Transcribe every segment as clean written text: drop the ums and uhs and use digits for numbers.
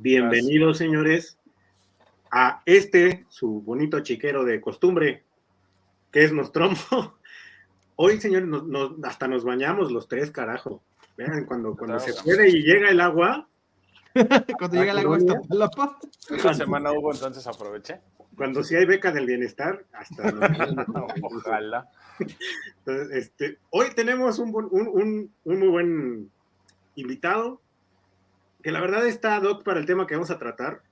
Bienvenidos, señores, a su bonito chiquero de costumbre, que es Nostromo. Hoy, señores, hasta nos bañamos los tres, carajo. Vean, cuando se puede y llega el agua. Cuando llega el agua está palapa. Esta semana hubo, entonces aproveché. Cuando sí hay beca del bienestar, hasta Ojalá. Entonces, hoy tenemos un muy buen invitado, que la verdad está ad hoc para el tema que vamos a tratar.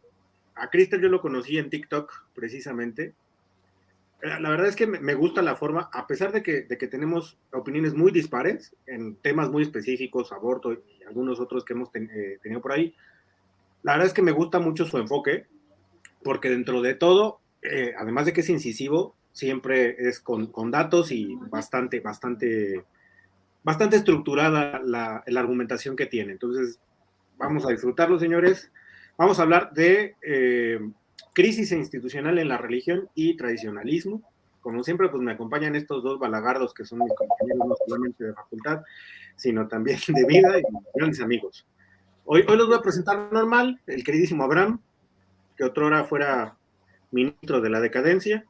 A Cristian yo lo conocí en TikTok, precisamente. La verdad es que me gusta la forma, a pesar de que tenemos opiniones muy dispares en temas muy específicos, aborto y algunos otros que hemos tenido por ahí. La verdad es que me gusta mucho su enfoque, porque dentro de todo, además de que es incisivo, siempre es con datos y bastante estructurada la argumentación que tiene. Entonces, vamos a disfrutarlo, señores. Vamos a hablar de crisis institucional en la religión y tradicionalismo. Como siempre, pues me acompañan estos dos balagardos que son mis compañeros no solamente de facultad, sino también de vida y grandes amigos. Hoy los voy a presentar normal, el queridísimo Abraham, que otrora fuera ministro de la decadencia,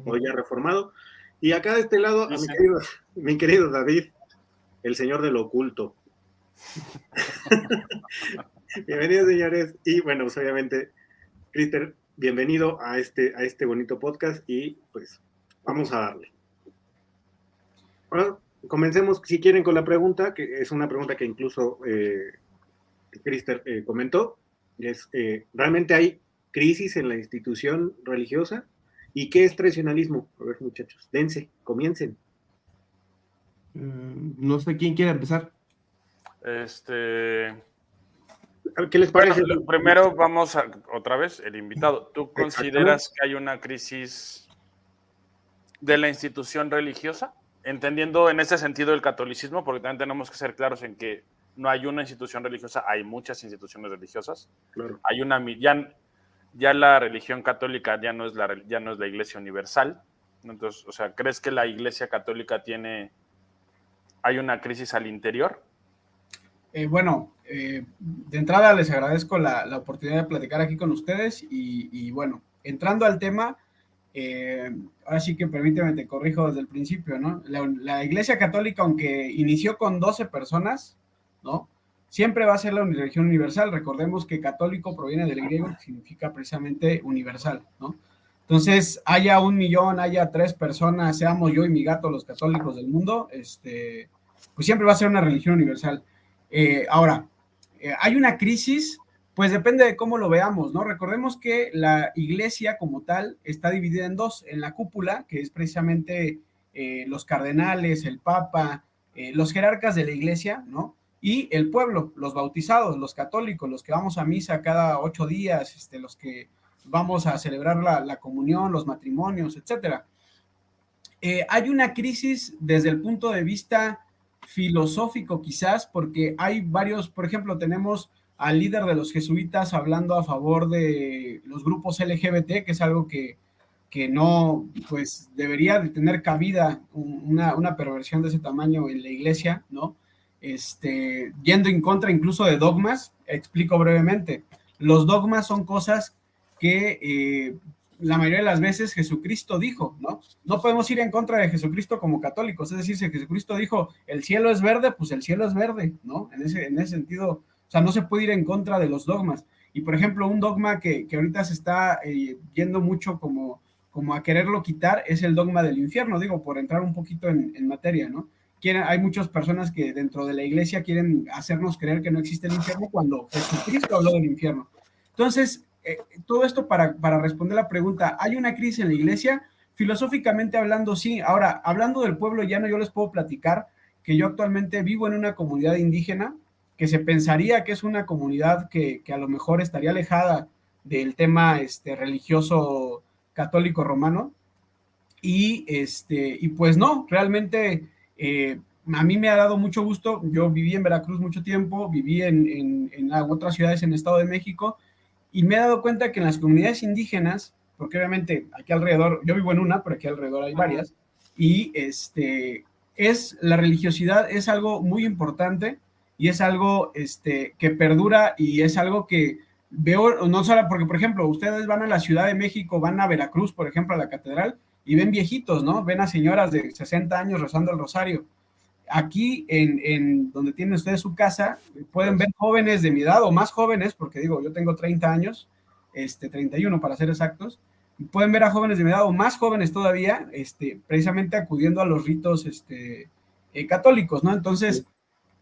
hoy ya reformado. Y acá de este lado, a mi querido David, el señor de lo oculto. Bienvenidos, señores. Y bueno, pues obviamente, Cristian, bienvenido a este bonito podcast y pues vamos a darle. Bueno, comencemos, si quieren, con la pregunta, que es una pregunta que incluso Cristian comentó. Es, ¿realmente hay crisis en la institución religiosa? ¿Y qué es tradicionalismo? A ver, muchachos, dense, comiencen. No sé quién quiere empezar. ¿Qué les parece? Bueno, primero vamos otra vez, el invitado. ¿Tú consideras que hay una crisis de la institución religiosa? Entendiendo en ese sentido el catolicismo, porque también tenemos que ser claros en que no hay una institución religiosa, hay muchas instituciones religiosas. Claro. Hay ya la religión católica ya no es la Iglesia universal. Entonces, o sea, ¿crees que la Iglesia católica hay una crisis al interior? De entrada les agradezco la oportunidad de platicar aquí con ustedes y bueno, entrando al tema, ahora sí que permíteme, te corrijo desde el principio, ¿no? La Iglesia Católica, aunque inició con 12 personas, ¿no? Siempre va a ser la religión universal. Recordemos que católico proviene del griego, que significa precisamente universal, ¿no? Entonces, haya 1 millón, haya 3 personas, seamos yo y mi gato los católicos del mundo, pues siempre va a ser una religión universal. Ahora, hay una crisis, pues depende de cómo lo veamos, ¿no? Recordemos que la iglesia como tal está dividida en dos, en la cúpula, que es precisamente los cardenales, el papa, los jerarcas de la iglesia, ¿no? Y el pueblo, los bautizados, los católicos, los que vamos a misa cada 8 días, los que vamos a celebrar la comunión, los matrimonios, etcétera. Hay una crisis desde el punto de vista filosófico quizás, porque hay varios, por ejemplo, tenemos al líder de los jesuitas hablando a favor de los grupos LGBT, que es algo que no, pues debería de tener cabida una perversión de ese tamaño en la iglesia, ¿no? Yendo en contra incluso de dogmas. Explico brevemente. Los dogmas son cosas que la mayoría de las veces Jesucristo dijo, ¿no? No podemos ir en contra de Jesucristo como católicos, es decir, si Jesucristo dijo, el cielo es verde, pues el cielo es verde, ¿no? En ese sentido, o sea, no se puede ir en contra de los dogmas. Y, por ejemplo, un dogma que ahorita se está yendo mucho como a quererlo quitar es el dogma del infierno, digo, por entrar un poquito en materia, ¿no? Hay muchas personas que dentro de la iglesia quieren hacernos creer que no existe el infierno cuando Jesucristo habló del infierno. Entonces, todo esto para responder la pregunta, ¿hay una crisis en la iglesia? Filosóficamente hablando, sí. Ahora, hablando del pueblo llano, yo les puedo platicar que yo actualmente vivo en una comunidad indígena que se pensaría que es una comunidad que a lo mejor estaría alejada del tema religioso católico romano y pues no, realmente a mí me ha dado mucho gusto. Yo viví en Veracruz mucho tiempo, viví en otras ciudades en el Estado de México, y me he dado cuenta que en las comunidades indígenas, porque obviamente aquí alrededor, yo vivo en una, pero aquí alrededor hay varias, y la religiosidad es algo muy importante y es algo que perdura y es algo que veo, no solo porque, por ejemplo, ustedes van a la Ciudad de México, van a Veracruz, por ejemplo, a la catedral, y ven viejitos, ¿no? Ven a señoras de 60 años rezando el rosario. Aquí, en donde tienen ustedes su casa, pueden ver jóvenes de mi edad o más jóvenes, porque digo, yo tengo 30 años, 31 para ser exactos, pueden ver a jóvenes de mi edad o más jóvenes todavía, precisamente acudiendo a los ritos católicos, ¿no? Entonces,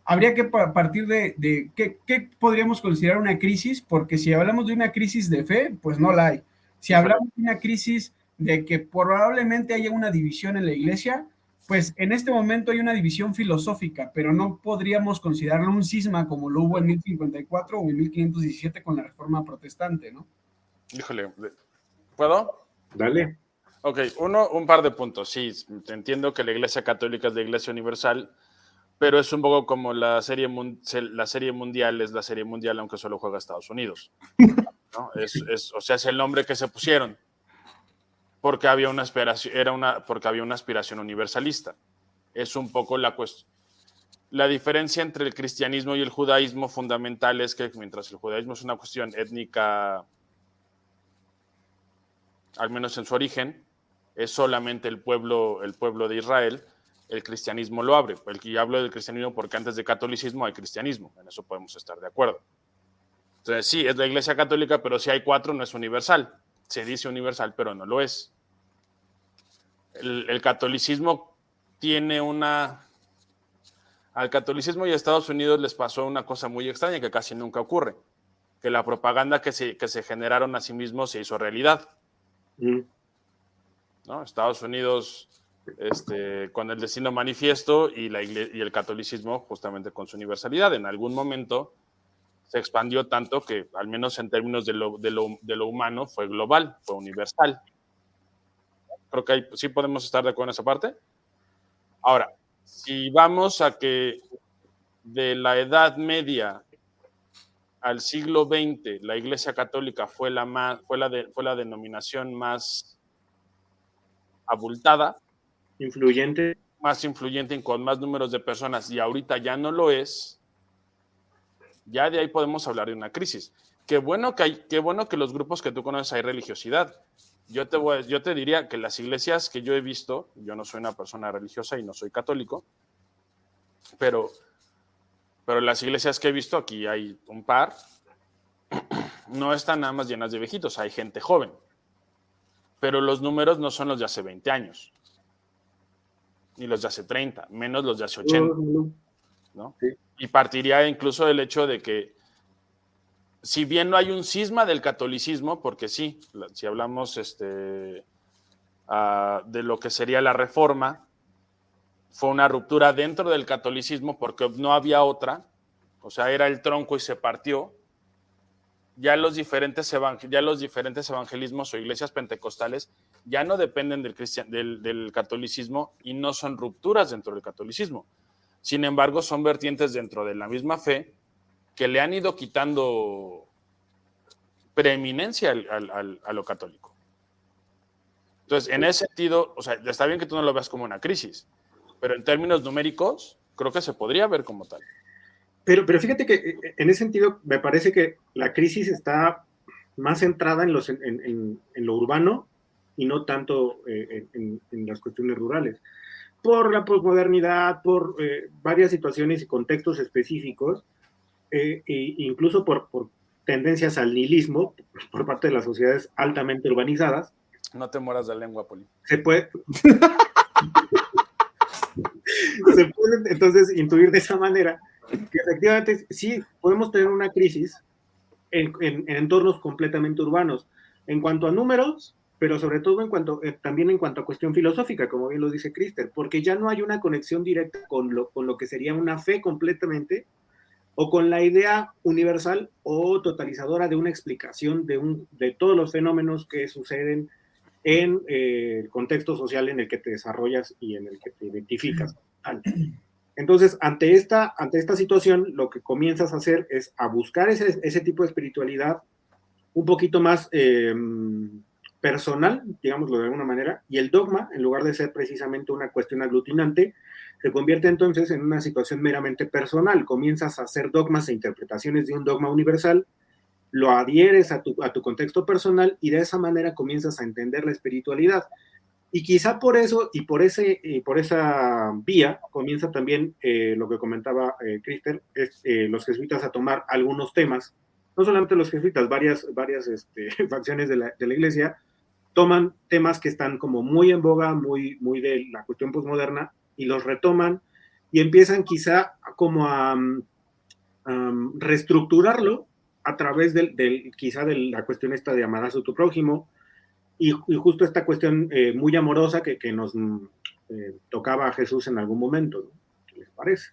habría que partir de ¿qué podríamos considerar una crisis? Porque si hablamos de una crisis de fe, pues no la hay. Si hablamos de una crisis de que probablemente haya una división en la iglesia, pues en este momento hay una división filosófica, pero no podríamos considerarlo un cisma como lo hubo en 1054 o en 1517 con la Reforma Protestante, ¿no? Híjole, ¿puedo? Dale. Ok, un par de puntos. Sí, entiendo que la Iglesia Católica es la Iglesia Universal, pero es un poco como la serie mundial es la serie mundial, aunque solo juega Estados Unidos, ¿no? O sea, es el nombre que se pusieron porque había una aspiración universalista. Es un poco la cuestión. La diferencia entre el cristianismo y el judaísmo fundamental es que mientras el judaísmo es una cuestión étnica, al menos en su origen, es solamente el pueblo de Israel, el cristianismo lo abre. Y hablo del cristianismo porque antes del catolicismo hay cristianismo, en eso podemos estar de acuerdo. Entonces sí, es la Iglesia Católica, pero si hay 4 no es universal. Se dice universal, pero no lo es. El catolicismo tiene al catolicismo y a Estados Unidos les pasó una cosa muy extraña que casi nunca ocurre, que la propaganda que se generaron a sí mismos se hizo realidad. ¿No? Estados Unidos con el destino manifiesto y el catolicismo justamente con su universalidad. En algún momento se expandió tanto que, al menos en términos de lo humano, fue global, fue universal. Creo que sí podemos estar de acuerdo en esa parte. Ahora, si vamos a que de la Edad Media al siglo XX la Iglesia Católica fue la denominación más abultada, más influyente con más números de personas, y ahorita ya no lo es, ya de ahí podemos hablar de una crisis. Qué bueno que los grupos que tú conoces hay religiosidad. Yo te diría que las iglesias que yo he visto, yo no soy una persona religiosa y no soy católico, pero las iglesias que he visto, aquí hay un par, no están nada más llenas de viejitos, hay gente joven, pero los números no son los de hace 20 años, ni los de hace 30, menos los de hace 80, ¿no? Sí. Y partiría incluso del hecho de que, si bien no hay un cisma del catolicismo, porque sí, si hablamos de lo que sería la Reforma, fue una ruptura dentro del catolicismo porque no había otra, o sea, era el tronco y se partió. Ya los diferentes evangelismos o iglesias pentecostales ya no dependen del catolicismo y no son rupturas dentro del catolicismo. Sin embargo, son vertientes dentro de la misma fe que le han ido quitando preeminencia a lo católico. Entonces, en ese sentido, o sea, está bien que tú no lo veas como una crisis, pero en términos numéricos, creo que se podría ver como tal. Pero fíjate que en ese sentido me parece que la crisis está más centrada en lo urbano y no tanto en las cuestiones rurales. Por la posmodernidad, por varias situaciones y contextos específicos, e incluso por tendencias al nihilismo por parte de las sociedades altamente urbanizadas. No te mueras de lengua, Poli. Se puede entonces intuir de esa manera que efectivamente sí podemos tener una crisis en entornos completamente urbanos, en cuanto a números, pero sobre todo también en cuanto a cuestión filosófica, como bien lo dice Crister, porque ya no hay una conexión directa con lo que sería una fe completamente, o con la idea universal o totalizadora de una explicación de todos los fenómenos que suceden en el contexto social en el que te desarrollas y en el que te identificas. Entonces, ante esta situación, lo que comienzas a hacer es a buscar ese tipo de espiritualidad un poquito más personal, digámoslo de alguna manera, y el dogma, en lugar de ser precisamente una cuestión aglutinante, se convierte entonces en una situación meramente personal. Comienzas a hacer dogmas e interpretaciones de un dogma universal lo adhieres a tu contexto personal y de esa manera comienzas a entender la espiritualidad. Y quizá por eso y por esa vía comienza también lo que comentaba Cristian, los jesuitas a tomar algunos temas, no solamente los jesuitas, varias facciones de la iglesia toman temas que están como muy en boga, muy de la cuestión posmoderna, y los retoman y empiezan quizá como a reestructurarlo a través quizá de la cuestión esta de amarás a tu prójimo, y justo esta cuestión muy amorosa que nos tocaba a Jesús en algún momento, ¿no? ¿Qué les parece?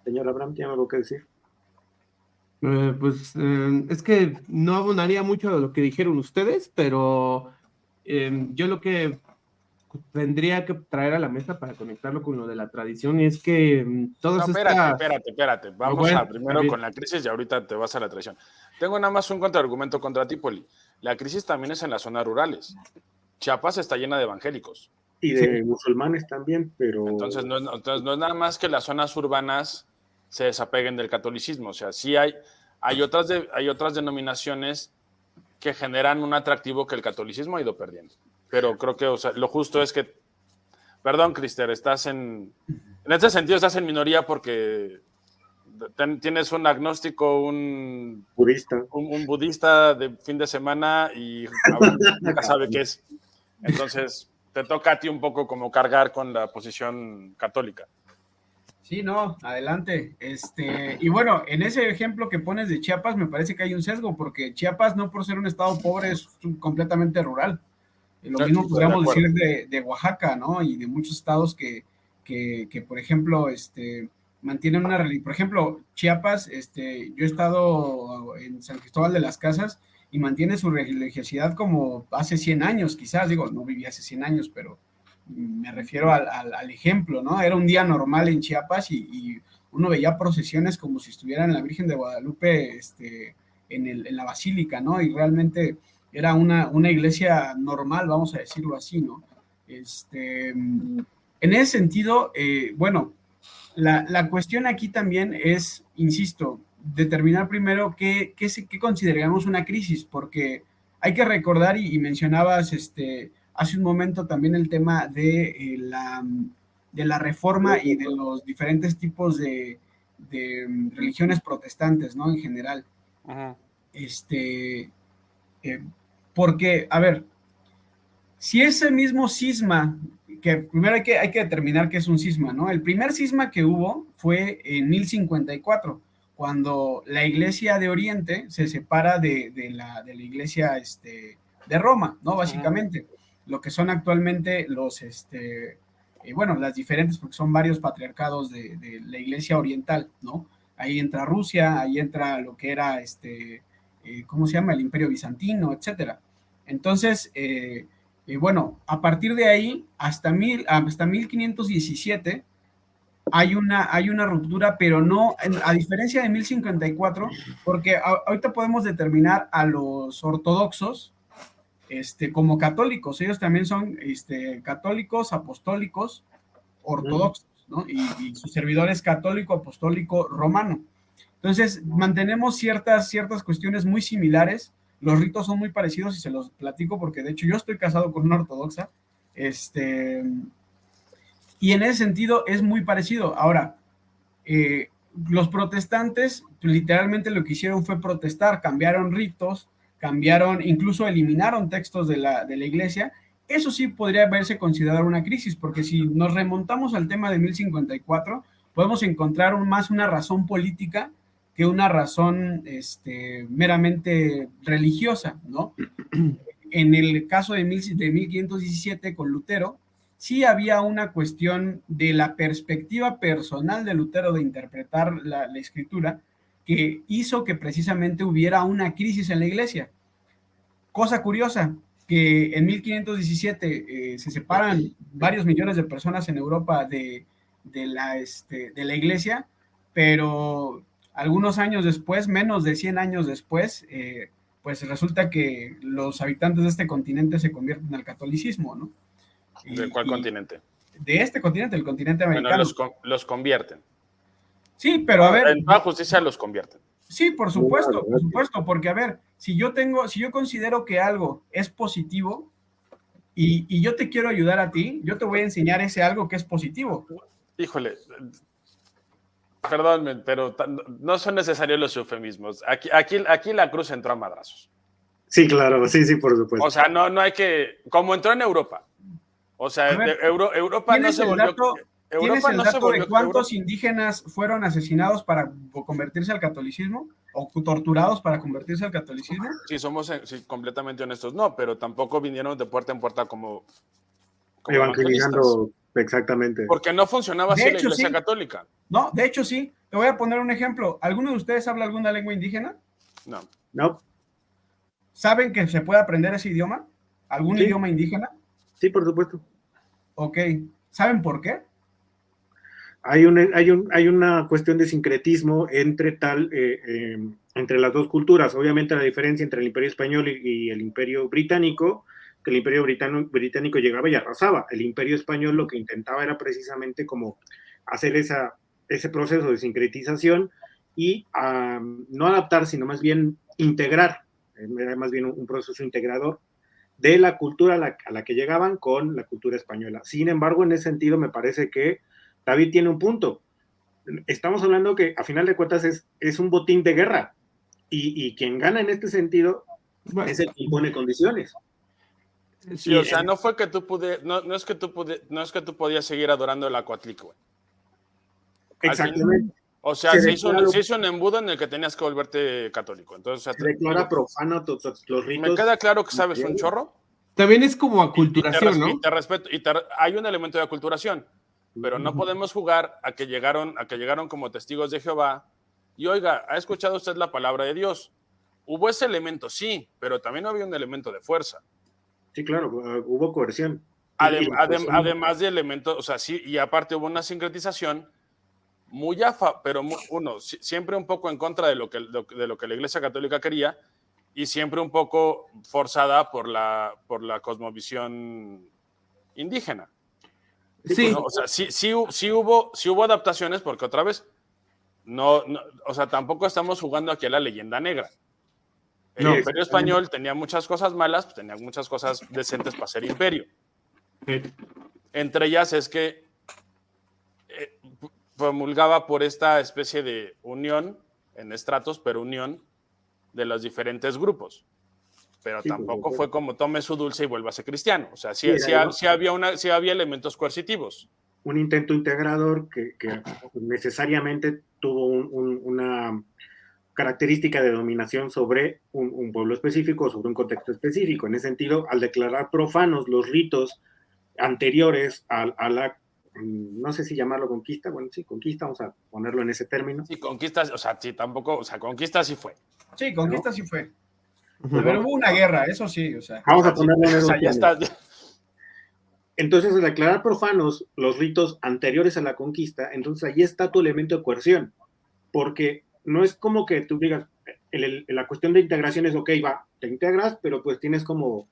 Señor Abraham, ¿tiene algo que decir? Es que no abonaría mucho a lo que dijeron ustedes, pero yo lo que tendría que traer a la mesa para conectarlo con lo de la tradición es que todas espérate. Vamos primero con la crisis y ahorita te vas a la tradición. Tengo nada más un contraargumento contra ti, Poli. La crisis también es en las zonas rurales. Chiapas está llena de evangélicos. Y de musulmanes también, pero... Entonces no es nada más que las zonas urbanas se desapeguen del catolicismo. O sea, sí hay otras denominaciones que generan un atractivo que el catolicismo ha ido perdiendo. Pero creo que lo justo es que, perdón, Crister, en este sentido estás en minoría porque tienes un agnóstico, un budista de fin de semana y nunca sabe qué es. Entonces, te toca a ti un poco como cargar con la posición católica. Sí, no, adelante. Y bueno, en ese ejemplo que pones de Chiapas, me parece que hay un sesgo, porque Chiapas, no por ser un estado pobre, es completamente rural. Lo mismo podríamos decir de Oaxaca, ¿no? Y de muchos estados que por ejemplo, mantienen una religión. Por ejemplo, Chiapas, yo he estado en San Cristóbal de las Casas y mantiene su religiosidad como hace 100 años, quizás. Digo, no viví hace 100 años, pero me refiero al ejemplo, ¿no? Era un día normal en Chiapas y uno veía procesiones como si estuvieran la Virgen de Guadalupe en la basílica, ¿no? Y realmente era una iglesia normal, vamos a decirlo así, ¿no? En ese sentido, bueno, la cuestión aquí también es, insisto, determinar primero qué consideramos una crisis, porque hay que recordar, y mencionabas hace un momento también el tema de la reforma y de los diferentes tipos de religiones protestantes, ¿no? En general. Ajá. Porque, a ver, si ese mismo cisma, que primero hay que determinar qué es un cisma, ¿no? El primer cisma que hubo fue en 1054, cuando la iglesia de Oriente se separa de la iglesia de Roma, ¿no? Básicamente, lo que son actualmente los, bueno, las diferentes, porque son varios patriarcados de la iglesia oriental, ¿no? Ahí entra Rusia, ahí entra lo que era, ¿cómo se llama? El Imperio Bizantino, etcétera. Entonces, bueno, a partir de ahí, hasta 1517, hay una ruptura, pero no, a diferencia de 1054, porque ahorita podemos determinar a los ortodoxos como católicos. Ellos también son católicos, apostólicos, ortodoxos, ¿no? Y su servidor es católico, apostólico, romano. Entonces, mantenemos ciertas cuestiones muy similares. Los ritos son muy parecidos y se los platico porque, de hecho, yo estoy casado con una ortodoxa. Y en ese sentido es muy parecido. Ahora, los protestantes literalmente lo que hicieron fue protestar, cambiaron ritos, incluso eliminaron textos de la iglesia. Eso sí podría verse considerado una crisis, porque si nos remontamos al tema de 1054, podemos encontrar más una razón política que una razón meramente religiosa, ¿no? En el caso de 1517 con Lutero, sí había una cuestión de la perspectiva personal de Lutero de interpretar la escritura, que hizo que precisamente hubiera una crisis en la iglesia. Cosa curiosa, que en 1517 se separan varios millones de personas en Europa de la iglesia, pero algunos años después, menos de 100 años después, pues resulta que los habitantes de este continente se convierten al catolicismo, ¿no? ¿De cuál continente? De este continente, el continente americano. Bueno, los convierten. Sí, pero a ver. En toda justicia los convierten. Sí, por supuesto, porque a ver, si yo considero que algo es positivo y yo te quiero ayudar a ti, yo te voy a enseñar ese algo que es positivo. Híjole, perdón, pero no son necesarios los eufemismos. Aquí la cruz entró a madrazos. Sí, claro, sí, por supuesto. O sea, no hay que, como entró en Europa. O sea, Europa no se volvió... ¿Tienes el dato de cuántos indígenas fueron asesinados para convertirse al catolicismo? ¿O torturados para convertirse al catolicismo? Sí, somos completamente honestos. No, pero tampoco vinieron de puerta en puerta como evangelizando, exactamente. Porque no funcionaba así la Iglesia Católica. No, de hecho sí. Te voy a poner un ejemplo. ¿Alguno de ustedes habla alguna lengua indígena? No. ¿Saben que se puede aprender ese idioma? ¿Algún idioma indígena? Sí, por supuesto. Ok. ¿Saben por qué? Hay una cuestión de sincretismo entre entre las dos culturas. Obviamente la diferencia entre el Imperio Español y el Imperio Británico, que el Imperio Británico llegaba y arrasaba. El Imperio Español lo que intentaba era precisamente como hacer ese proceso de sincretización y no adaptar, sino más bien integrar. Era más bien un proceso integrador de la cultura a la que llegaban con la cultura española. Sin embargo, en ese sentido me parece que David tiene un punto. Estamos hablando que a final de cuentas es un botín de guerra y quien gana en este sentido es el que impone condiciones. Sí, o sea, no fue que tú no es que tú podías seguir adorando el Acuatlico. Exactamente. O sea, se hizo un embudo en el que tenías que volverte católico. Entonces, o sea, se declara profano los ritos. Me queda claro que sabes un chorro. También es como aculturación, ¿no? Y te respeto. Hay un elemento de aculturación. Pero no podemos jugar a que llegaron como testigos de Jehová y oiga, ¿ha escuchado usted la palabra de Dios? Hubo ese elemento, sí, pero también había un elemento de fuerza. Sí, claro, hubo coerción. Además de elementos, o sea, sí, y aparte hubo una sincretización pero siempre un poco en contra de lo que la Iglesia Católica quería y siempre un poco forzada por la cosmovisión indígena. Sí. O sea, sí hubo adaptaciones porque otra vez, o sea, tampoco estamos jugando aquí a la leyenda negra. El Imperio Español tenía muchas cosas malas, pues tenía muchas cosas decentes para ser imperio. Sí. Entre ellas es que promulgaba por esta especie de unión en estratos, pero unión de los diferentes grupos. Pero tampoco fue como tome su dulce y vuélvase cristiano. O sea, sí había elementos coercitivos. Un intento integrador que necesariamente tuvo una característica de dominación sobre un pueblo específico, sobre un contexto específico. En ese sentido, al declarar profanos los ritos anteriores a la, no sé si llamarlo conquista, bueno, sí, conquista, vamos a ponerlo en ese término. Sí, conquista, o sea, sí, tampoco, o sea, conquista sí fue. Sí, conquista sí fue. Pero hubo una guerra, eso sí, o sea. Vamos a ponerlo en o sea, ya está. Entonces, al declarar profanos los ritos anteriores a la conquista, entonces ahí está tu elemento de coerción, porque no es como que tú digas, la cuestión de integración es, ok, va, te integras, pero pues tienes como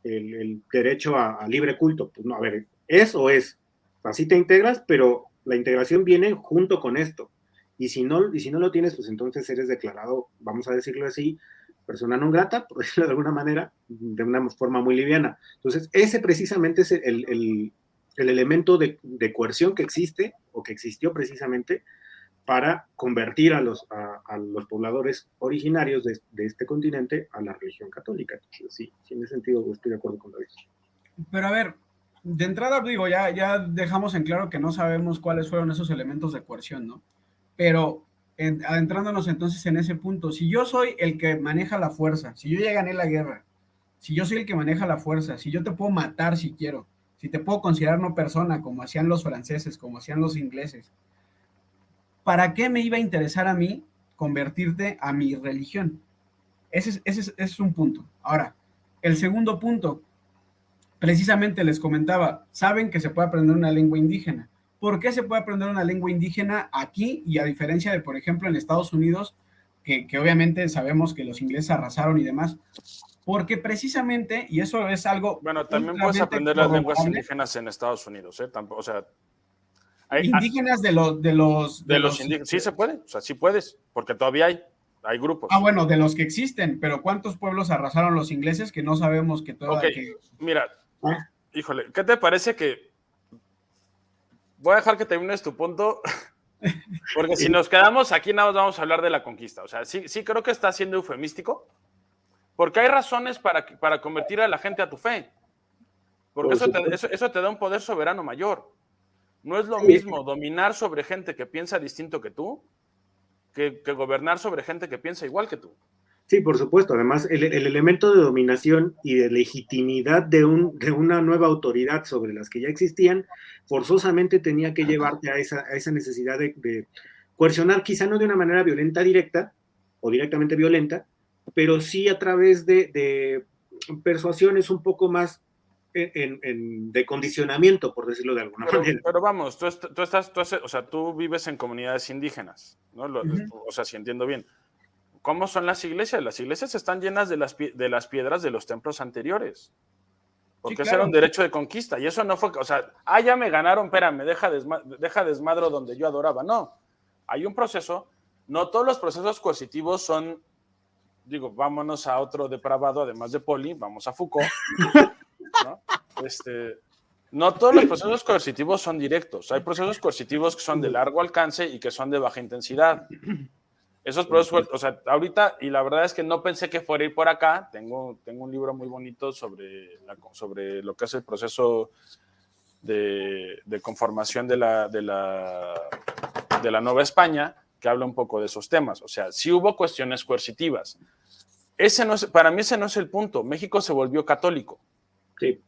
el derecho a libre culto. Pues no, a ver, es o es. Así te integras, pero la integración viene junto con esto. Y si no lo tienes, pues entonces eres declarado, vamos a decirlo así, persona non grata, por decirlo de alguna manera, de una forma muy liviana. Entonces, ese precisamente es el elemento de coerción que existe, o que existió precisamente, para convertir a los pobladores originarios de este continente a la religión católica. Entonces, sí, en ese sentido estoy de acuerdo con David. Pero a ver, de entrada digo, ya dejamos en claro que no sabemos cuáles fueron esos elementos de coerción, ¿no? Pero adentrándonos entonces en ese punto, si yo soy el que maneja la fuerza, si yo ya gané la guerra, si yo soy el que maneja la fuerza, si yo te puedo matar si quiero, si te puedo considerar no persona, como hacían los franceses, como hacían los ingleses, ¿para qué me iba a interesar a mí convertirte a mi religión? Ese es un punto. Ahora, el segundo punto, precisamente les comentaba, saben que se puede aprender una lengua indígena. ¿Por qué se puede aprender una lengua indígena aquí y a diferencia de, por ejemplo, en Estados Unidos, que obviamente sabemos que los ingleses arrasaron y demás? Porque precisamente, y eso es algo... Bueno, también puedes aprender las lenguas indígenas en Estados Unidos, ¿eh? Tampoco, o sea, Indígenas de los indígenas. Sí se puede, o sea, sí puedes, porque todavía hay grupos. Bueno, de los que existen, pero ¿cuántos pueblos arrasaron los ingleses que no sabemos que todavía... Mira, híjole, ¿qué te parece que... Voy a dejar que termines tu punto, porque si nos quedamos aquí nada más vamos a hablar de la conquista. O sea, sí creo que está siendo eufemístico, porque hay razones para convertir a la gente a tu fe. Porque eso te da un poder soberano mayor. No es lo mismo dominar sobre gente que piensa distinto que tú, que gobernar sobre gente que piensa igual que tú. Sí, por supuesto. Además, el elemento de dominación y de legitimidad de una nueva autoridad sobre las que ya existían, forzosamente tenía que llevarte a esa necesidad de coercionar, quizá no de una manera violenta directa o directamente violenta, pero sí a través de persuasiones un poco más de condicionamiento, por decirlo de alguna manera. Pero vamos, tú vives en comunidades indígenas, ¿no? O sea, si entiendo bien. ¿Cómo son las iglesias? Las iglesias están llenas de las piedras de los templos anteriores. Porque ese era un derecho de conquista. Y eso no fue, o sea, ya me ganaron, espérame, deja desmadro donde yo adoraba. No, hay un proceso. No todos los procesos coercitivos son, vámonos a otro depravado, además de Poli, vamos a Foucault, ¿no? No todos los procesos coercitivos son directos. Hay procesos coercitivos que son de largo alcance y que son de baja intensidad. Esos procesos, o sea, ahorita, y la verdad es que no pensé que fuera a ir por acá, tengo un libro muy bonito sobre lo que es el proceso de conformación de la Nueva España, que habla un poco de esos temas. O sea, sí hubo cuestiones coercitivas. Para mí ese no es el punto. México se volvió católico. Sí.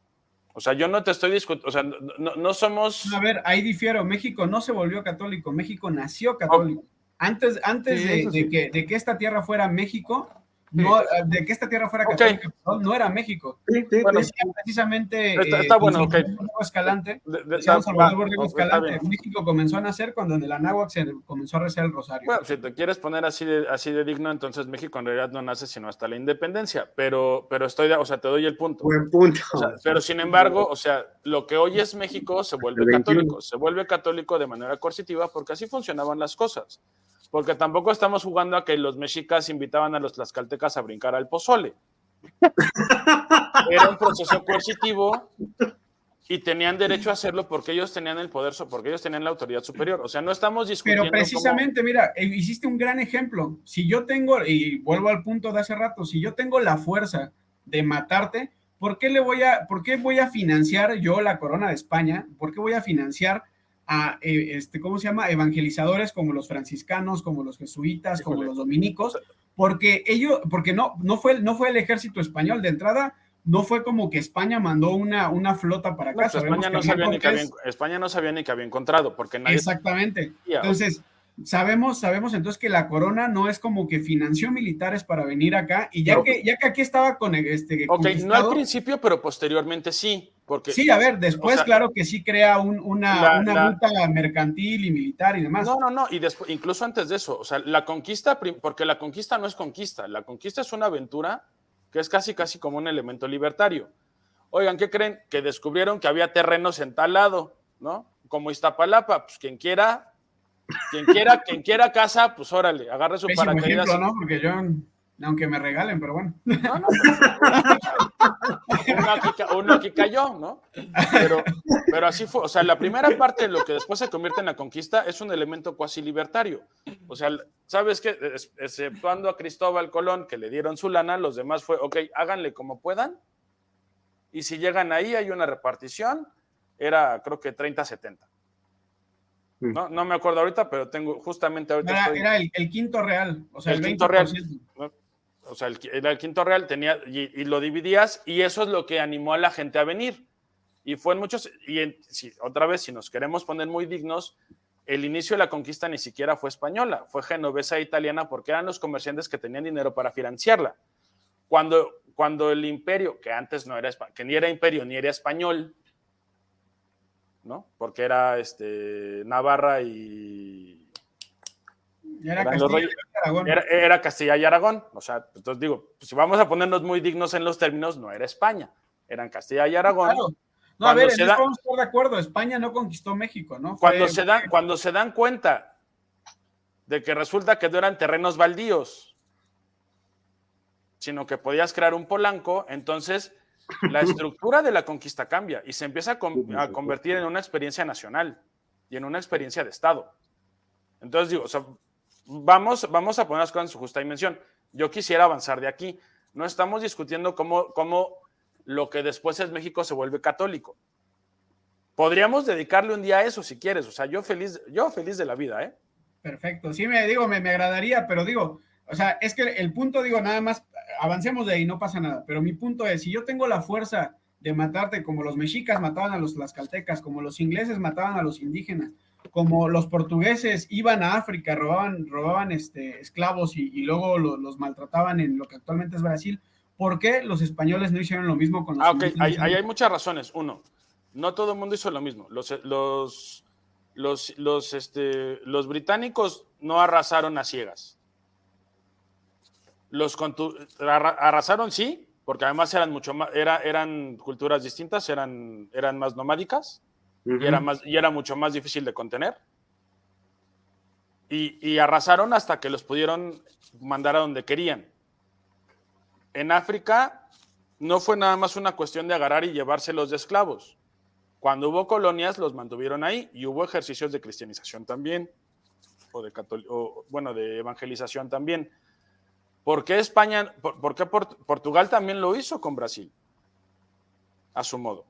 O sea, yo no te estoy discutiendo, o sea, no somos... A ver, ahí difiero. México no se volvió católico, México nació católico. Antes de que esta tierra fuera México, de que esta tierra fuera católica, no era México. Bueno, precisamente está bueno, ok. Escalante, México comenzó a nacer cuando en el Anáhuac se comenzó a rezar el rosario. Bueno, si te quieres poner así de digno, entonces México en realidad no nace sino hasta la independencia, pero te doy el punto. Buen punto. O sea, pero sin embargo, o sea, lo que hoy es México se vuelve católico de manera coercitiva porque así funcionaban las cosas. Porque tampoco estamos jugando a que los mexicas invitaban a los tlaxcaltecas a brincar al pozole. Era un proceso coercitivo y tenían derecho a hacerlo porque ellos tenían el poder, porque ellos tenían la autoridad superior. O sea, no estamos discutiendo. Pero precisamente, mira, hiciste un gran ejemplo. Si yo tengo, y vuelvo al punto de hace rato, si yo tengo la fuerza de matarte, ¿por qué voy a financiar yo la corona de España? ¿Por qué voy a financiar a ¿cómo se llama? Evangelizadores como los franciscanos, como los jesuitas, como los dominicos? Porque no fue el ejército español de entrada. No fue como que España mandó una flota para acá. No, España no sabía ni que había encontrado, porque nadie... Exactamente. Entonces, sabemos entonces que la corona no es como que financió militares para venir acá, y ya que aquí estaba con no al principio, pero posteriormente sí. Porque, sí, a ver, después claro que sí crea una ruta mercantil y militar y demás. No, y después, incluso antes de eso, o sea, la conquista, porque la conquista no es conquista, la conquista es una aventura que es casi como un elemento libertario. Oigan, ¿qué creen? Que descubrieron que había terrenos en tal lado, ¿no? Como Iztapalapa, pues quien quiera casa, pues órale, agarre su paracaídas. Ejemplo, ¿no? Porque yo, aunque me regalen, pero bueno. Uno aquí cayó, ¿no? Pero así fue. O sea, la primera parte de lo que después se convierte en la conquista es un elemento cuasi libertario. O sea, ¿sabes qué? Exceptuando a Cristóbal Colón, que le dieron su lana, los demás fue, ok, háganle como puedan. Y si llegan ahí, hay una repartición. Era, creo que 30-70. No me acuerdo ahorita, pero tengo justamente ahorita. Era el quinto real, o sea, el quinto real. ¿No? O sea, era el quinto real, y lo dividías, y eso es lo que animó a la gente a venir. Y fue en muchos, otra vez, si nos queremos poner muy dignos, el inicio de la conquista ni siquiera fue española, fue genovesa e italiana, porque eran los comerciantes que tenían dinero para financiarla. Cuando el imperio, que antes no era, que ni era imperio ni era español, ¿no? Porque era Navarra y... Era Castilla y Aragón. O sea, entonces digo, pues si vamos a ponernos muy dignos en los términos, no era España, eran Castilla y Aragón. Claro. No, a ver, en esto vamos a estar de acuerdo, España no conquistó México, ¿no? Cuando se dan cuenta de que resulta que no eran terrenos baldíos, sino que podías crear un Polanco, entonces la estructura de la conquista cambia y se empieza a convertir en una experiencia nacional y en una experiencia de Estado. Entonces digo, o sea, vamos a poner las cosas en su justa dimensión. Yo quisiera avanzar de aquí. No estamos discutiendo cómo lo que después es México se vuelve católico. Podríamos dedicarle un día a eso si quieres. O sea, yo feliz de la vida, ¿eh? Perfecto. Sí, me agradaría, pero digo, o sea, es que el punto, digo, nada más, avancemos de ahí, no pasa nada. Pero mi punto es, si yo tengo la fuerza de matarte como los mexicas mataban a los tlaxcaltecas, como los ingleses mataban a los indígenas, como los portugueses iban a África, robaban esclavos y luego los maltrataban en lo que actualmente es Brasil, ¿por qué los españoles no hicieron lo mismo con los indígenas? Ahí hay muchas razones. Uno, no todo el mundo hizo lo mismo. Los británicos no arrasaron a ciegas. Arrasaron, sí, porque además eran culturas distintas, eran más nomádicas. Uh-huh. y era mucho más difícil de contener. Y arrasaron hasta que los pudieron mandar a donde querían. En África no fue nada más una cuestión de agarrar y llevárselos de esclavos. Cuando hubo colonias, los mantuvieron ahí y hubo ejercicios de cristianización también, de evangelización también. ¿Por qué España, por qué Portugal también lo hizo con Brasil? A su modo.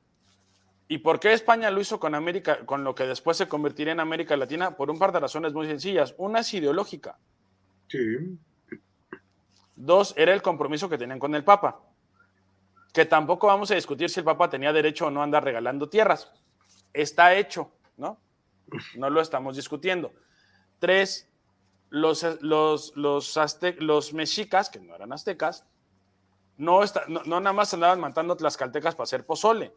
¿Y por qué España lo hizo con América, con lo que después se convertiría en América Latina? Por un par de razones muy sencillas. Una es ideológica. Sí. Dos, era el compromiso que tenían con el Papa. Que tampoco vamos a discutir si el Papa tenía derecho o no a andar regalando tierras. Está hecho, ¿no? No lo estamos discutiendo. Tres, los mexicas, que no eran aztecas, no nada más andaban matando tlaxcaltecas para hacer pozole.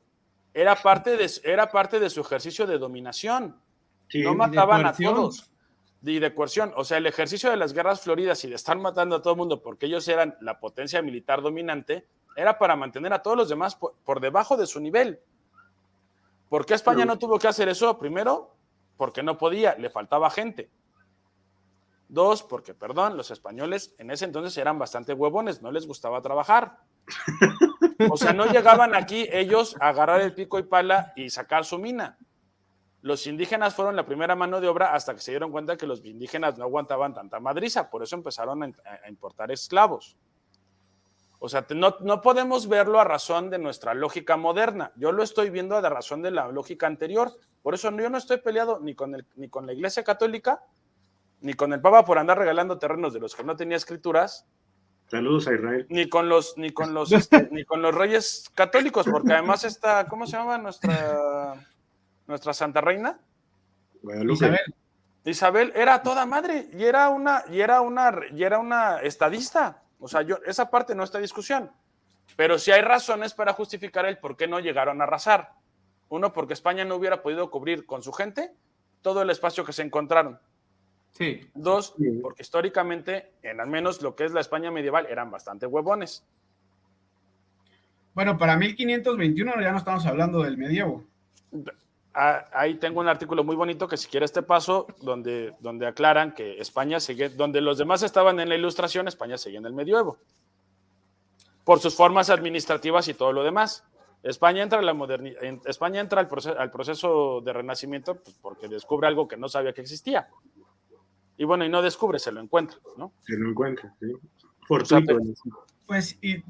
Era parte de su ejercicio de dominación. Sí, no mataban a todos. Y de coerción. O sea, el ejercicio de las guerras floridas y de estar matando a todo el mundo porque ellos eran la potencia militar dominante, era para mantener a todos los demás por debajo de su nivel. ¿Por qué España no tuvo que hacer eso? Primero, porque no podía, le faltaba gente. Dos, porque, los españoles en ese entonces eran bastante huevones, no les gustaba trabajar. O sea, no llegaban aquí ellos a agarrar el pico y pala y sacar su mina. Los indígenas fueron la primera mano de obra hasta que se dieron cuenta que los indígenas no aguantaban tanta madriza, por eso empezaron a importar esclavos. O sea, no podemos verlo a razón de nuestra lógica moderna. Yo lo estoy viendo a razón de la lógica anterior. Por eso yo no estoy peleado ni con la Iglesia Católica, ni con el Papa por andar regalando terrenos de los que no tenía escrituras. Saludos a Israel. Ni con los reyes católicos, porque además está, ¿cómo se llama nuestra Santa Reina? Guadalupe. Isabel era toda madre y era una estadista. O sea, esa parte no está en discusión. Pero sí hay razones para justificar el por qué no llegaron a arrasar. Uno, porque España no hubiera podido cubrir con su gente todo el espacio que se encontraron. Sí. Dos, porque históricamente, en al menos lo que es la España medieval, eran bastante huevones. Bueno, para 1521 ya no estamos hablando del medievo. Ahí tengo un artículo muy bonito que si quieres te paso, donde aclaran que España sigue, donde los demás estaban en la Ilustración, España sigue en el medievo. Por sus formas administrativas y todo lo demás. España entra al proceso de renacimiento pues, porque descubre algo que no sabía que existía. Y bueno, y no descubre, se lo encuentra, ¿no? Se lo encuentra, sí. Fortuito. Pues, y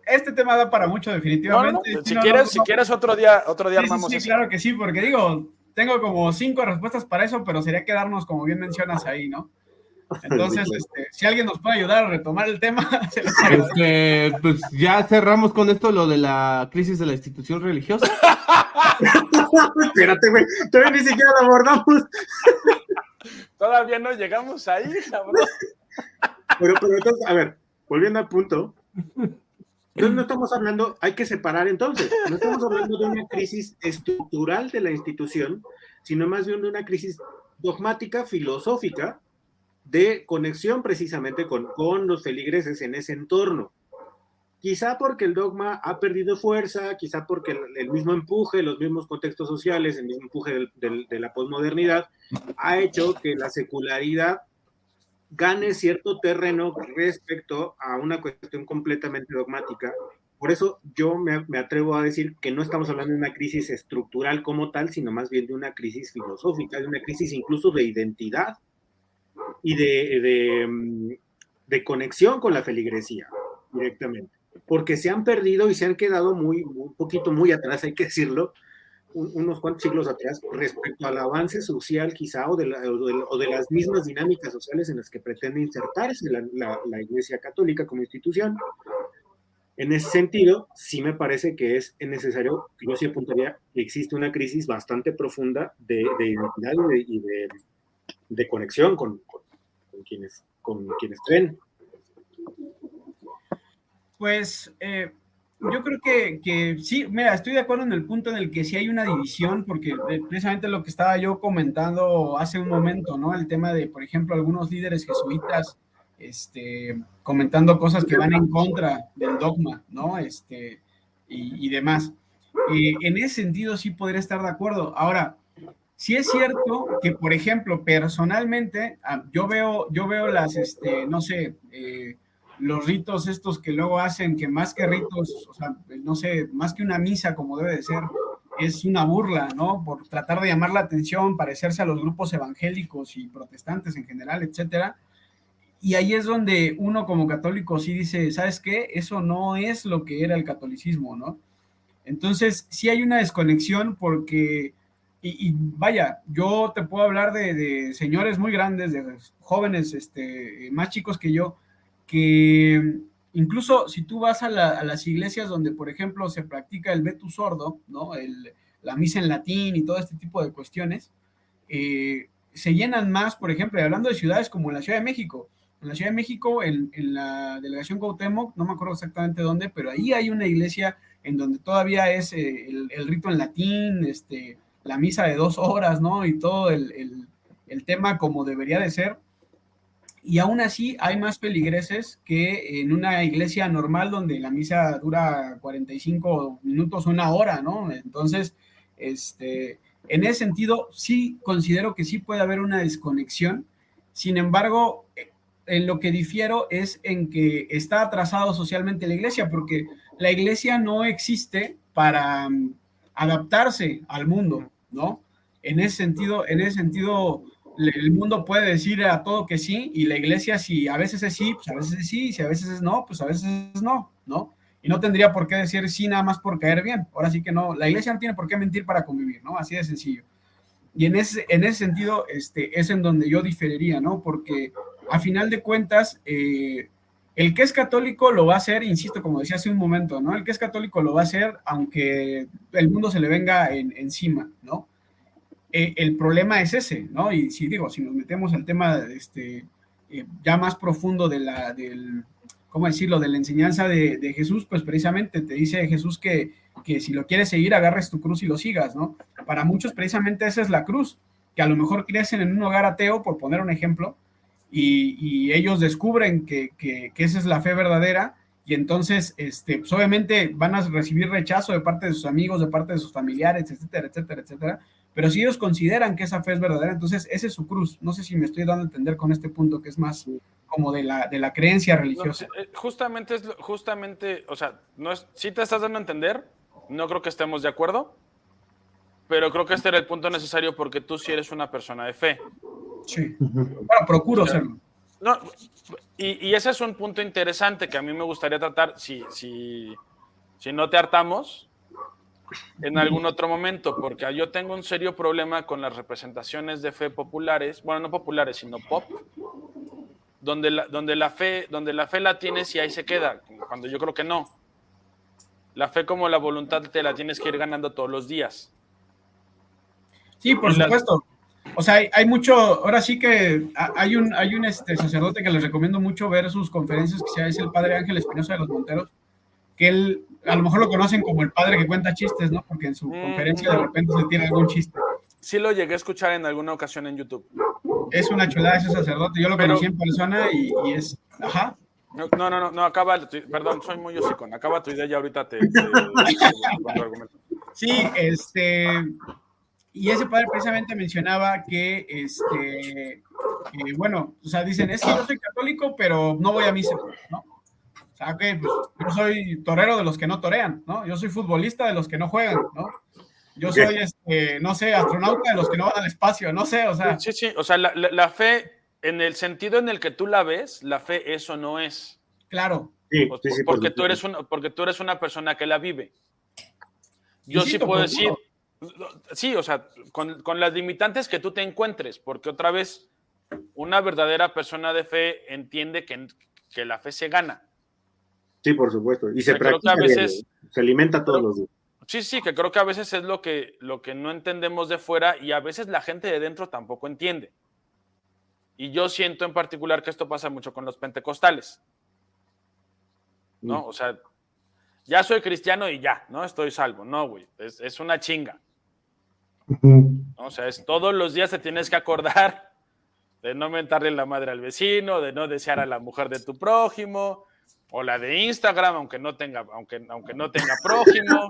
este tema da para mucho, definitivamente. No. Si quieres otro día armamos eso. Sí, claro que sí, porque tengo como 5 respuestas para eso, pero sería quedarnos, como bien mencionas ahí, ¿no? Entonces, si alguien nos puede ayudar a retomar el tema, se les agradece. Pues ya cerramos con esto lo de la crisis de la institución religiosa. Espérate, güey, todavía ni siquiera lo abordamos. Todavía no llegamos ahí, cabrón. Pero entonces, a ver, volviendo al punto, entonces no estamos hablando, hay que separar entonces, no estamos hablando de una crisis estructural de la institución, sino más bien de una crisis dogmática, filosófica, de conexión precisamente con los feligreses en ese entorno. quizá porque el dogma ha perdido fuerza, quizá porque el mismo empuje, los mismos contextos sociales, el mismo empuje de la posmodernidad, ha hecho que la secularidad gane cierto terreno respecto a una cuestión completamente dogmática. Por eso yo me atrevo a decir que no estamos hablando de una crisis estructural como tal, sino más bien de una crisis filosófica, de una crisis incluso de identidad y de conexión con la feligresía directamente, porque se han perdido y se han quedado un poquito muy atrás, hay que decirlo, unos cuantos siglos atrás, respecto al avance social quizá o de las mismas dinámicas sociales en las que pretende insertarse la Iglesia Católica como institución. En ese sentido, sí me parece que es necesario, yo sí apuntaría que existe una crisis bastante profunda de identidad y de conexión con quienes creen. Pues yo creo que sí, mira, estoy de acuerdo en el punto en el que sí hay una división, porque precisamente lo que estaba yo comentando hace un momento, ¿no? El tema de, por ejemplo, algunos líderes jesuitas comentando cosas que van en contra del dogma, ¿no? Y demás. En ese sentido sí podría estar de acuerdo. Ahora, sí es cierto que, por ejemplo, personalmente, yo veo las, no sé, los ritos estos que luego hacen, que más que ritos, o sea, no sé, más que una misa como debe de ser, es una burla, ¿no? Por tratar de llamar la atención, parecerse a los grupos evangélicos y protestantes en general, etcétera. Y ahí es donde uno como católico sí dice, ¿sabes qué? Eso no es lo que era el catolicismo, ¿no? Entonces, sí hay una desconexión porque, y vaya, yo te puedo hablar de señores muy grandes, de jóvenes más chicos que yo, que incluso si tú vas a las iglesias donde, por ejemplo, se practica el Vetus Ordo, ¿no? La misa en latín y todo este tipo de cuestiones, se llenan más, por ejemplo, hablando de ciudades como la Ciudad de México. En la Ciudad de México, en la delegación Cuauhtémoc, no me acuerdo exactamente dónde, pero ahí hay una iglesia en donde todavía es el rito en latín, la misa de 2 horas, ¿no? Y todo el tema como debería de ser. Y aún así hay más feligreses que en una iglesia normal donde la misa dura 45 minutos, 1 hora, ¿no? Entonces, en ese sentido, sí considero que sí puede haber una desconexión. Sin embargo, en lo que difiero es en que está atrasado socialmente la iglesia, porque la iglesia no existe para adaptarse al mundo, ¿no? En ese sentido, el mundo puede decir a todo que sí, y la iglesia, si a veces es sí, pues a veces es sí, y si a veces es no, pues a veces es no, ¿no? Y no tendría por qué decir sí nada más por caer bien. Ahora sí que no, la iglesia no tiene por qué mentir para convivir, ¿no? Así de sencillo. Y en ese sentido, es en donde yo diferiría, ¿no? Porque a final de cuentas, el que es católico lo va a hacer, insisto, como decía hace un momento, ¿no? El que es católico lo va a hacer aunque el mundo se le venga encima, ¿no? El problema es ese, ¿no? Y si nos metemos al tema ya más profundo ¿cómo decirlo?, de la enseñanza de Jesús, pues precisamente te dice Jesús que si lo quieres seguir, agarres tu cruz y lo sigas, ¿no? Para muchos precisamente esa es la cruz, que a lo mejor crecen en un hogar ateo, por poner un ejemplo, y ellos descubren que esa es la fe verdadera, y entonces, pues obviamente van a recibir rechazo de parte de sus amigos, de parte de sus familiares, etcétera, etcétera, etcétera, pero si ellos consideran que esa fe es verdadera, entonces esa es su cruz. No sé si me estoy dando a entender con este punto que es más como de la creencia religiosa. No, justamente, o sea, sí te estás dando a entender, no creo que estemos de acuerdo, pero creo que este era el punto necesario porque tú sí eres una persona de fe. Sí, bueno, procuro serlo. No, y ese es un punto interesante que a mí me gustaría tratar, si no te hartamos, en algún otro momento, porque yo tengo un serio problema con las representaciones de fe populares, bueno, no populares, sino pop, donde la fe la tienes y ahí se queda, cuando yo creo que no. La fe como la voluntad te la tienes que ir ganando todos los días. Sí, por supuesto. O sea, hay mucho, ahora sí que hay un sacerdote que les recomiendo mucho ver sus conferencias, que es el padre Ángel Espinosa de los Monteros, que él, a lo mejor lo conocen como el padre que cuenta chistes, ¿no? Porque en su conferencia de repente se tiene algún chiste. Sí lo llegué a escuchar en alguna ocasión en YouTube. Es una chulada ese sacerdote, yo lo conocí en persona y es, ajá. No, acaba, perdón, soy muy hocicón, acaba tu idea y ahorita te argumento. Sí, y ese padre precisamente mencionaba que, bueno, o sea, dicen, es que yo soy católico, pero no voy a misa, ¿no? O sea, que pues, yo soy torero de los que no torean, ¿no? Yo soy futbolista de los que no juegan, ¿no? Yo soy, no sé, astronauta de los que no van al espacio, no sé, o sea. Sí, o sea, la fe, en el sentido en el que tú la ves, la fe eso no es. Claro. Sí, porque tú eres una persona que la vive. Yo sí puedo decir, sí, o sea, con las limitantes que tú te encuentres, porque otra vez, una verdadera persona de fe entiende que la fe se gana. Sí, por supuesto. Y se practica, a veces, se alimenta todos los días. Sí, que creo que a veces es lo que no entendemos de fuera y a veces la gente de dentro tampoco entiende. Y yo siento en particular que esto pasa mucho con los pentecostales, ¿no? O sea, ya soy cristiano y ya, ¿no? Estoy salvo. No, güey, es una chinga. O sea, todos los días te tienes que acordar de no mentarle la madre al vecino, de no desear a la mujer de tu prójimo, o la de Instagram, aunque no tenga prójimo,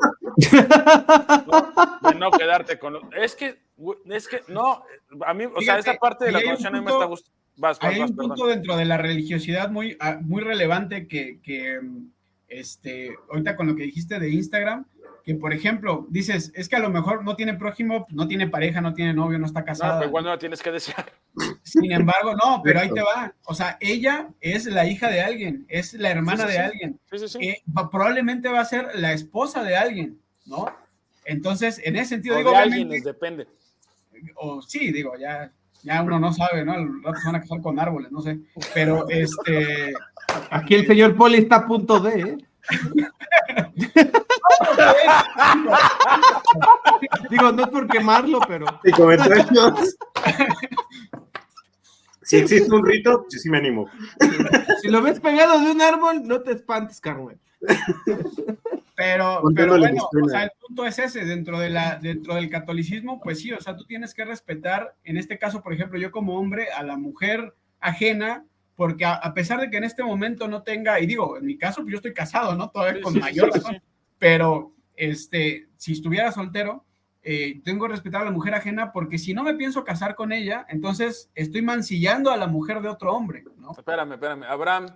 ¿no? De no quedarte con... Es que no, a mí, o sea, esta parte de la confesión a mí me está gustando. Hay un punto dentro de la religiosidad muy relevante que ahorita con lo que dijiste de Instagram, que por ejemplo, dices, es que a lo mejor no tiene prójimo, no tiene pareja, no tiene novio, no está casada. No, pero igual no la tienes que desear. Sin embargo, no, pero ahí te va. O sea, ella es la hija de alguien, es la hermana de alguien. Sí. Probablemente va a ser la esposa de alguien, ¿no? Entonces, en ese sentido, o digo, de alguien les depende. O sí, digo, ya uno no sabe, ¿no? Al rato se van a casar con árboles, no sé. Pero Aquí el señor Poli está a punto de, ¿eh? Digo, no es por quemarlo, pero. Sí, comentarios. Si existe un rito, yo sí me animo. Si lo ves pegado de un árbol, no te espantes, Carmen. Pero bueno, o sea, el punto es ese, dentro del catolicismo, pues sí, o sea, tú tienes que respetar, en este caso, por ejemplo, yo como hombre, a la mujer ajena, porque a pesar de que en este momento no tenga, y digo, en mi caso, pues yo estoy casado, ¿no? Todavía con mayor razón, pero si estuviera soltero, tengo que respetar a la mujer ajena, porque si no me pienso casar con ella, entonces estoy mancillando a la mujer de otro hombre, ¿no? Espérame. Abraham,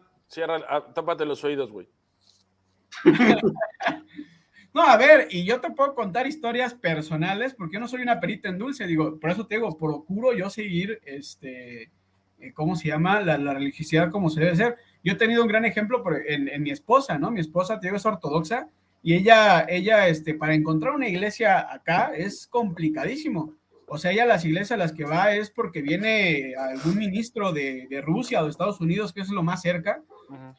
tápate los oídos, güey. No, a ver, y yo te puedo contar historias personales, porque yo no soy una perita en dulce, digo, por eso te digo, procuro yo seguir, ¿cómo se llama? La religiosidad como se debe ser. Yo he tenido un gran ejemplo en mi esposa, ¿no? Mi esposa, te digo, es ortodoxa, y ella, para encontrar una iglesia acá es complicadísimo. O sea, ella a las iglesias a las que va es porque viene algún ministro de Rusia o de Estados Unidos, que es lo más cerca,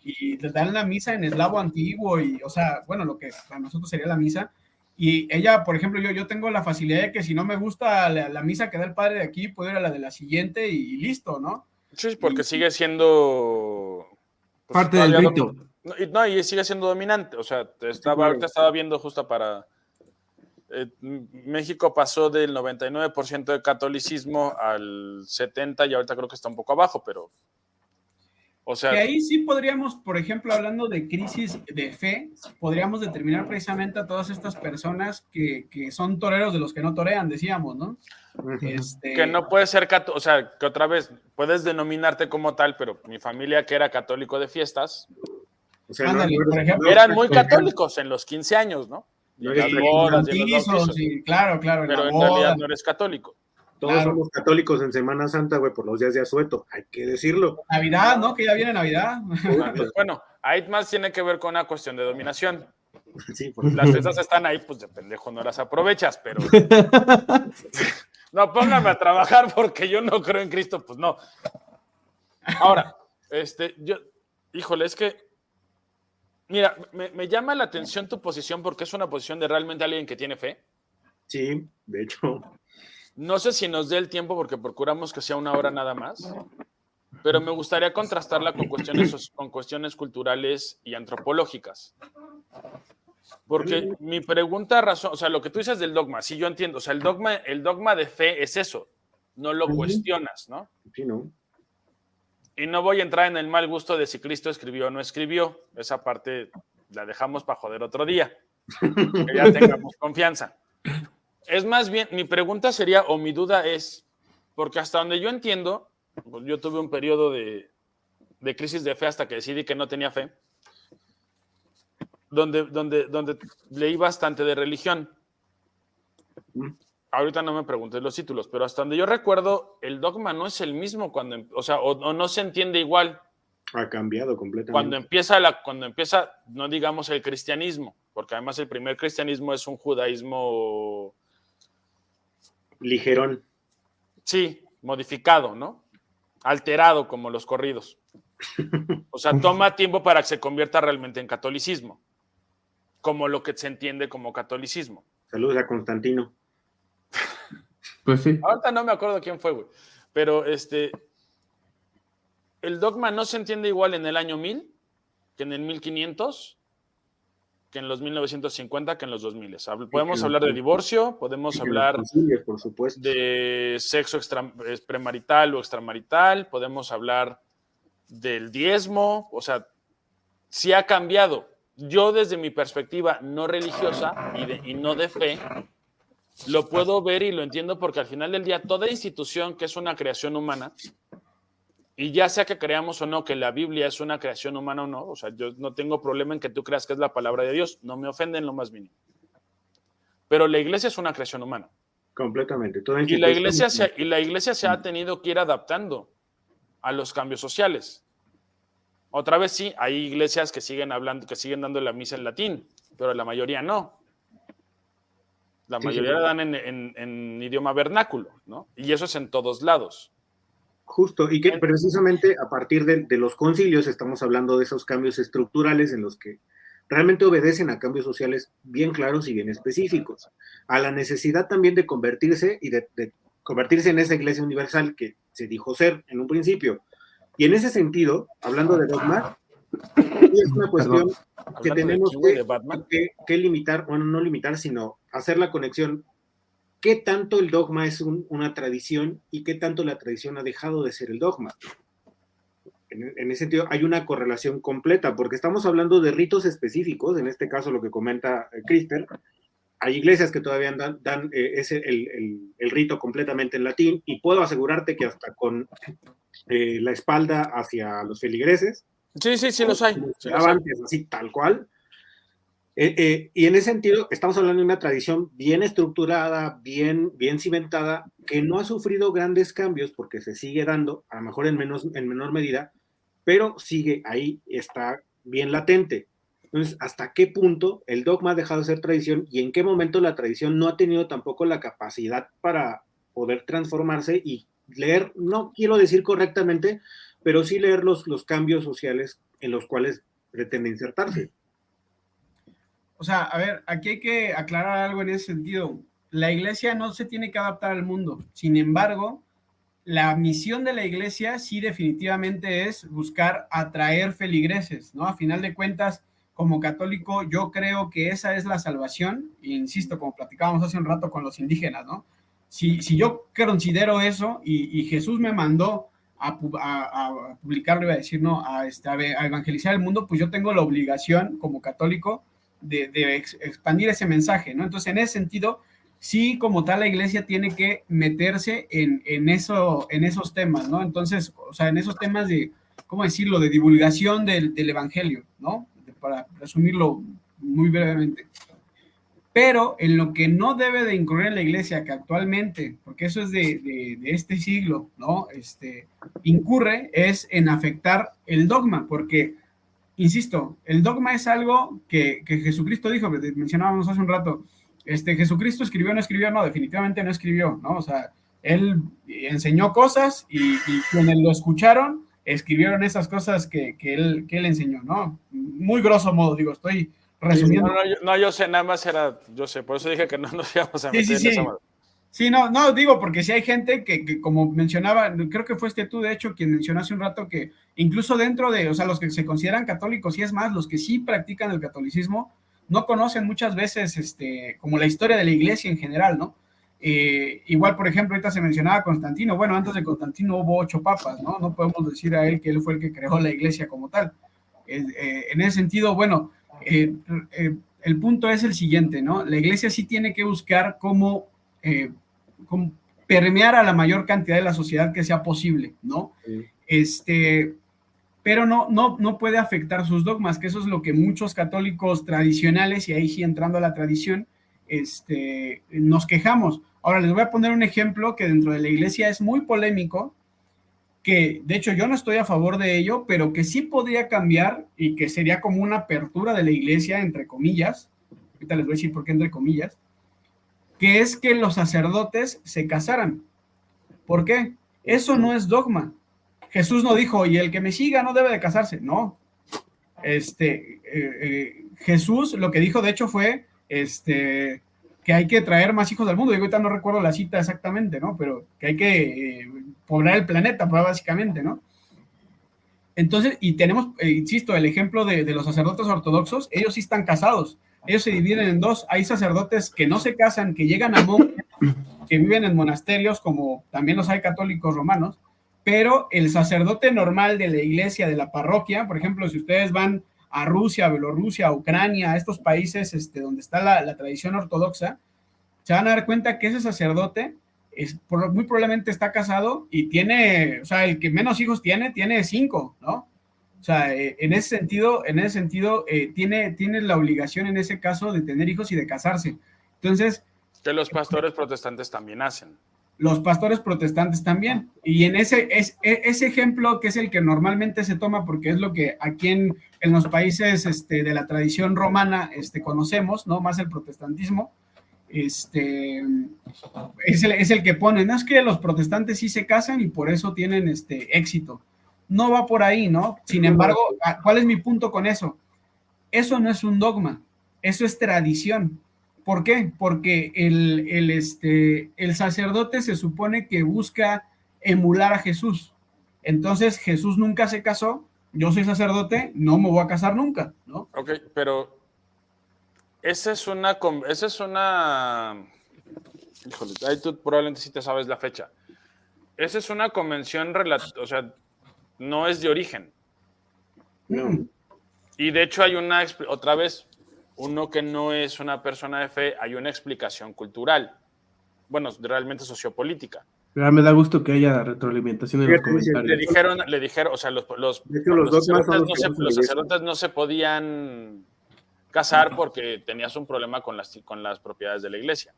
y te dan la misa en eslavo antiguo, y, o sea, bueno, lo que para nosotros sería la misa. Y ella, por ejemplo, yo tengo la facilidad de que si no me gusta la misa que da el padre de aquí, puedo ir a la de la siguiente y listo, ¿no? Sí, porque sigue siendo... Pues, parte del rito. No, y sigue siendo dominante. O sea, ahorita estaba viendo justo para... México pasó del 99% de catolicismo al 70% y ahorita creo que está un poco abajo, pero... O sea, que ahí sí podríamos, por ejemplo, hablando de crisis de fe, podríamos determinar precisamente a todas estas personas que son toreros de los que no torean, decíamos, ¿no? Que no puede ser católico, o sea, que otra vez puedes denominarte como tal, pero mi familia que era católico de fiestas, o sea, ándale, por ejemplo, eran muy católicos en los 15 años, ¿no? No en las bodas, y en los bautizos. Sí, claro, pero en realidad no eres católico. Todos somos católicos en Semana Santa, güey, por los días de asueto, hay que decirlo. Navidad, ¿no? Que ya viene Navidad. Bueno, ahí más tiene que ver con una cuestión de dominación. Sí, las fiestas están ahí, pues de pendejo no las aprovechas, pero... No, póngame a trabajar porque yo no creo en Cristo, pues no. Ahora, híjole, es que, mira, me llama la atención tu posición porque es una posición de realmente alguien que tiene fe. Sí, de hecho. No sé si nos dé el tiempo porque procuramos que sea una hora nada más, pero me gustaría contrastarla con cuestiones culturales y antropológicas. Porque mi pregunta, o sea, lo que tú dices del dogma, sí, yo entiendo, o sea, el dogma de fe es eso, no lo cuestionas, ¿no? Sí, ¿no? Y no voy a entrar en el mal gusto de si Cristo escribió o no escribió. Esa parte la dejamos para joder otro día. Que ya tengamos confianza. Es más bien, mi pregunta sería, o mi duda es, porque hasta donde yo entiendo, pues yo tuve un periodo de crisis de fe hasta que decidí que no tenía fe, donde leí bastante de religión. Ahorita no me preguntes los títulos, pero hasta donde yo recuerdo, el dogma no es el mismo cuando, o no se entiende igual. Ha cambiado completamente. Cuando empieza, no digamos el cristianismo, porque además el primer cristianismo es un judaísmo ligerón. Sí, modificado, ¿no? Alterado como los corridos. O sea, toma tiempo para que se convierta realmente en catolicismo, como lo que se entiende como catolicismo. Saludos a Constantino. Pues sí. Ahorita no me acuerdo quién fue, güey. Pero el dogma no se entiende igual en el año 1000 que en el 1500, que en los 1950, que en los 2000. Podemos hablar de divorcio, podemos hablar por supuesto, de sexo premarital o extramarital, podemos hablar del diezmo, o sea, sí ha cambiado. Yo desde mi perspectiva no religiosa y no de fe, lo puedo ver y lo entiendo porque al final del día toda institución que es una creación humana, y ya sea que creamos o no que la Biblia es una creación humana o no, o sea, yo no tengo problema en que tú creas que es la palabra de Dios, no me ofende en lo más mínimo. Pero la iglesia es una creación humana. Completamente. Y la iglesia se ha tenido que ir adaptando a los cambios sociales. Otra vez sí, hay iglesias que siguen hablando, que siguen dando la misa en latín, pero la mayoría no. La mayoría la dan en idioma vernáculo, ¿no? Y eso es en todos lados. Justo, y que precisamente a partir de los concilios estamos hablando de esos cambios estructurales en los que realmente obedecen a cambios sociales bien claros y bien específicos, a la necesidad también de convertirse y de convertirse en esa iglesia universal que se dijo ser en un principio. Y en ese sentido, hablando de dogma, es una cuestión que tenemos que limitar, bueno, no limitar, sino hacer la conexión. ¿Qué tanto el dogma es una tradición y qué tanto la tradición ha dejado de ser el dogma? En ese sentido, hay una correlación completa, porque estamos hablando de ritos específicos, en este caso lo que comenta Crister. Hay iglesias que todavía dan el rito completamente en latín, y puedo asegurarte que hasta con la espalda hacia los feligreses. Sí, los hay. Así, tal cual. Y en ese sentido, estamos hablando de una tradición bien estructurada, bien cimentada, que no ha sufrido grandes cambios porque se sigue dando, a lo mejor en menor medida, pero sigue ahí, está bien latente. Entonces, ¿hasta qué punto el dogma ha dejado de ser tradición y en qué momento la tradición no ha tenido tampoco la capacidad para poder transformarse y leer, no quiero decir correctamente, pero sí leer los cambios sociales en los cuales pretende insertarse? O sea, a ver, aquí hay que aclarar algo en ese sentido. La iglesia no se tiene que adaptar al mundo. Sin embargo, la misión de la iglesia sí definitivamente es buscar atraer feligreses, ¿no? A final de cuentas, como católico, yo creo que esa es la salvación. E insisto, como platicábamos hace un rato con los indígenas, ¿no? Si yo considero eso y Jesús me mandó a publicarlo, iba a decir, no, a evangelizar el mundo, pues yo tengo la obligación como católico de expandir ese mensaje, ¿no? Entonces, en ese sentido, sí, como tal, la iglesia tiene que meterse en esos temas, ¿no? Entonces, o sea, en esos temas de, ¿cómo decirlo?, de divulgación del evangelio, ¿no? Para resumirlo muy brevemente. Pero en lo que no debe de incurrir la iglesia, que actualmente, porque eso es de este siglo, ¿no? Incurre es en afectar el dogma, porque insisto, el dogma es algo que Jesucristo dijo, que mencionábamos hace un rato. Jesucristo escribió, no escribió, no, definitivamente no escribió, ¿no? O sea, él enseñó cosas y quienes lo escucharon escribieron esas cosas que él enseñó, ¿no? Muy grosso modo, digo, estoy resumiendo. No, yo sé, nada más yo sé, por eso dije que no nos íbamos a meter en esa madre. Sí, no, digo, porque si hay gente que como mencionaba, creo que fuiste tú, de hecho, quien mencionó hace un rato que incluso dentro de, o sea, los que se consideran católicos, y es más, los que sí practican el catolicismo, no conocen muchas veces, como la historia de la iglesia en general, ¿no? Igual, por ejemplo, ahorita se mencionaba Constantino. Bueno, antes de Constantino hubo 8 papas, ¿no? No podemos decir a él que él fue el que creó la iglesia como tal. En ese sentido, bueno, el punto es el siguiente, ¿no? La iglesia sí tiene que buscar cómo permear a la mayor cantidad de la sociedad que sea posible, ¿no? Pero no puede afectar sus dogmas, que eso es lo que muchos católicos tradicionales, y ahí sí entrando a la tradición, nos quejamos. Ahora les voy a poner un ejemplo que dentro de la iglesia es muy polémico, que de hecho yo no estoy a favor de ello, pero que sí podría cambiar y que sería como una apertura de la iglesia, entre comillas. Ahorita les voy a decir por qué entre comillas, que es que los sacerdotes se casaran. ¿Por qué? Eso no es dogma. Jesús no dijo, y el que me siga no debe de casarse. No. Jesús lo que dijo, de hecho, fue que hay que traer más hijos al mundo. Yo ahorita no recuerdo la cita exactamente, ¿no? Pero que hay que poblar el planeta, pues, básicamente, ¿no? Entonces, y tenemos, insisto, el ejemplo de los sacerdotes ortodoxos. Ellos sí están casados. Ellos se dividen en dos. Hay sacerdotes que no se casan, que llegan a monjes, que viven en monasterios, como también los hay católicos romanos, pero el sacerdote normal de la iglesia, de la parroquia, por ejemplo, si ustedes van a Rusia, Bielorrusia, Ucrania, a estos países donde está la tradición ortodoxa, se van a dar cuenta que ese sacerdote muy probablemente está casado y tiene, o sea, el que menos hijos tiene 5, ¿no? O sea, en ese sentido, tiene la obligación en ese caso de tener hijos y de casarse. Entonces, que los pastores protestantes también hacen. Los pastores protestantes también. Y en ese ejemplo, que es el que normalmente se toma, porque es lo que aquí en los países de la tradición romana conocemos, ¿no? Más el protestantismo, es el que pone, no es que los protestantes sí se casan y por eso tienen éxito. No va por ahí, ¿no? Sin embargo, ¿cuál es mi punto con eso? Eso no es un dogma, eso es tradición. ¿Por qué? Porque el sacerdote se supone que busca emular a Jesús. Entonces, Jesús nunca se casó, yo soy sacerdote, no me voy a casar nunca, ¿no? Ok, pero esa es una... Híjole, ahí tú probablemente sí te sabes la fecha. Esa es una convención o sea, no es de origen. No. Y de hecho hay otra vez, uno que no es una persona de fe, hay una explicación cultural. Bueno, realmente sociopolítica. Ya me da gusto que haya retroalimentación en los comentarios. Le dijeron, o sea, los sacerdotes no se podían casar porque tenías un problema con las propiedades de la iglesia.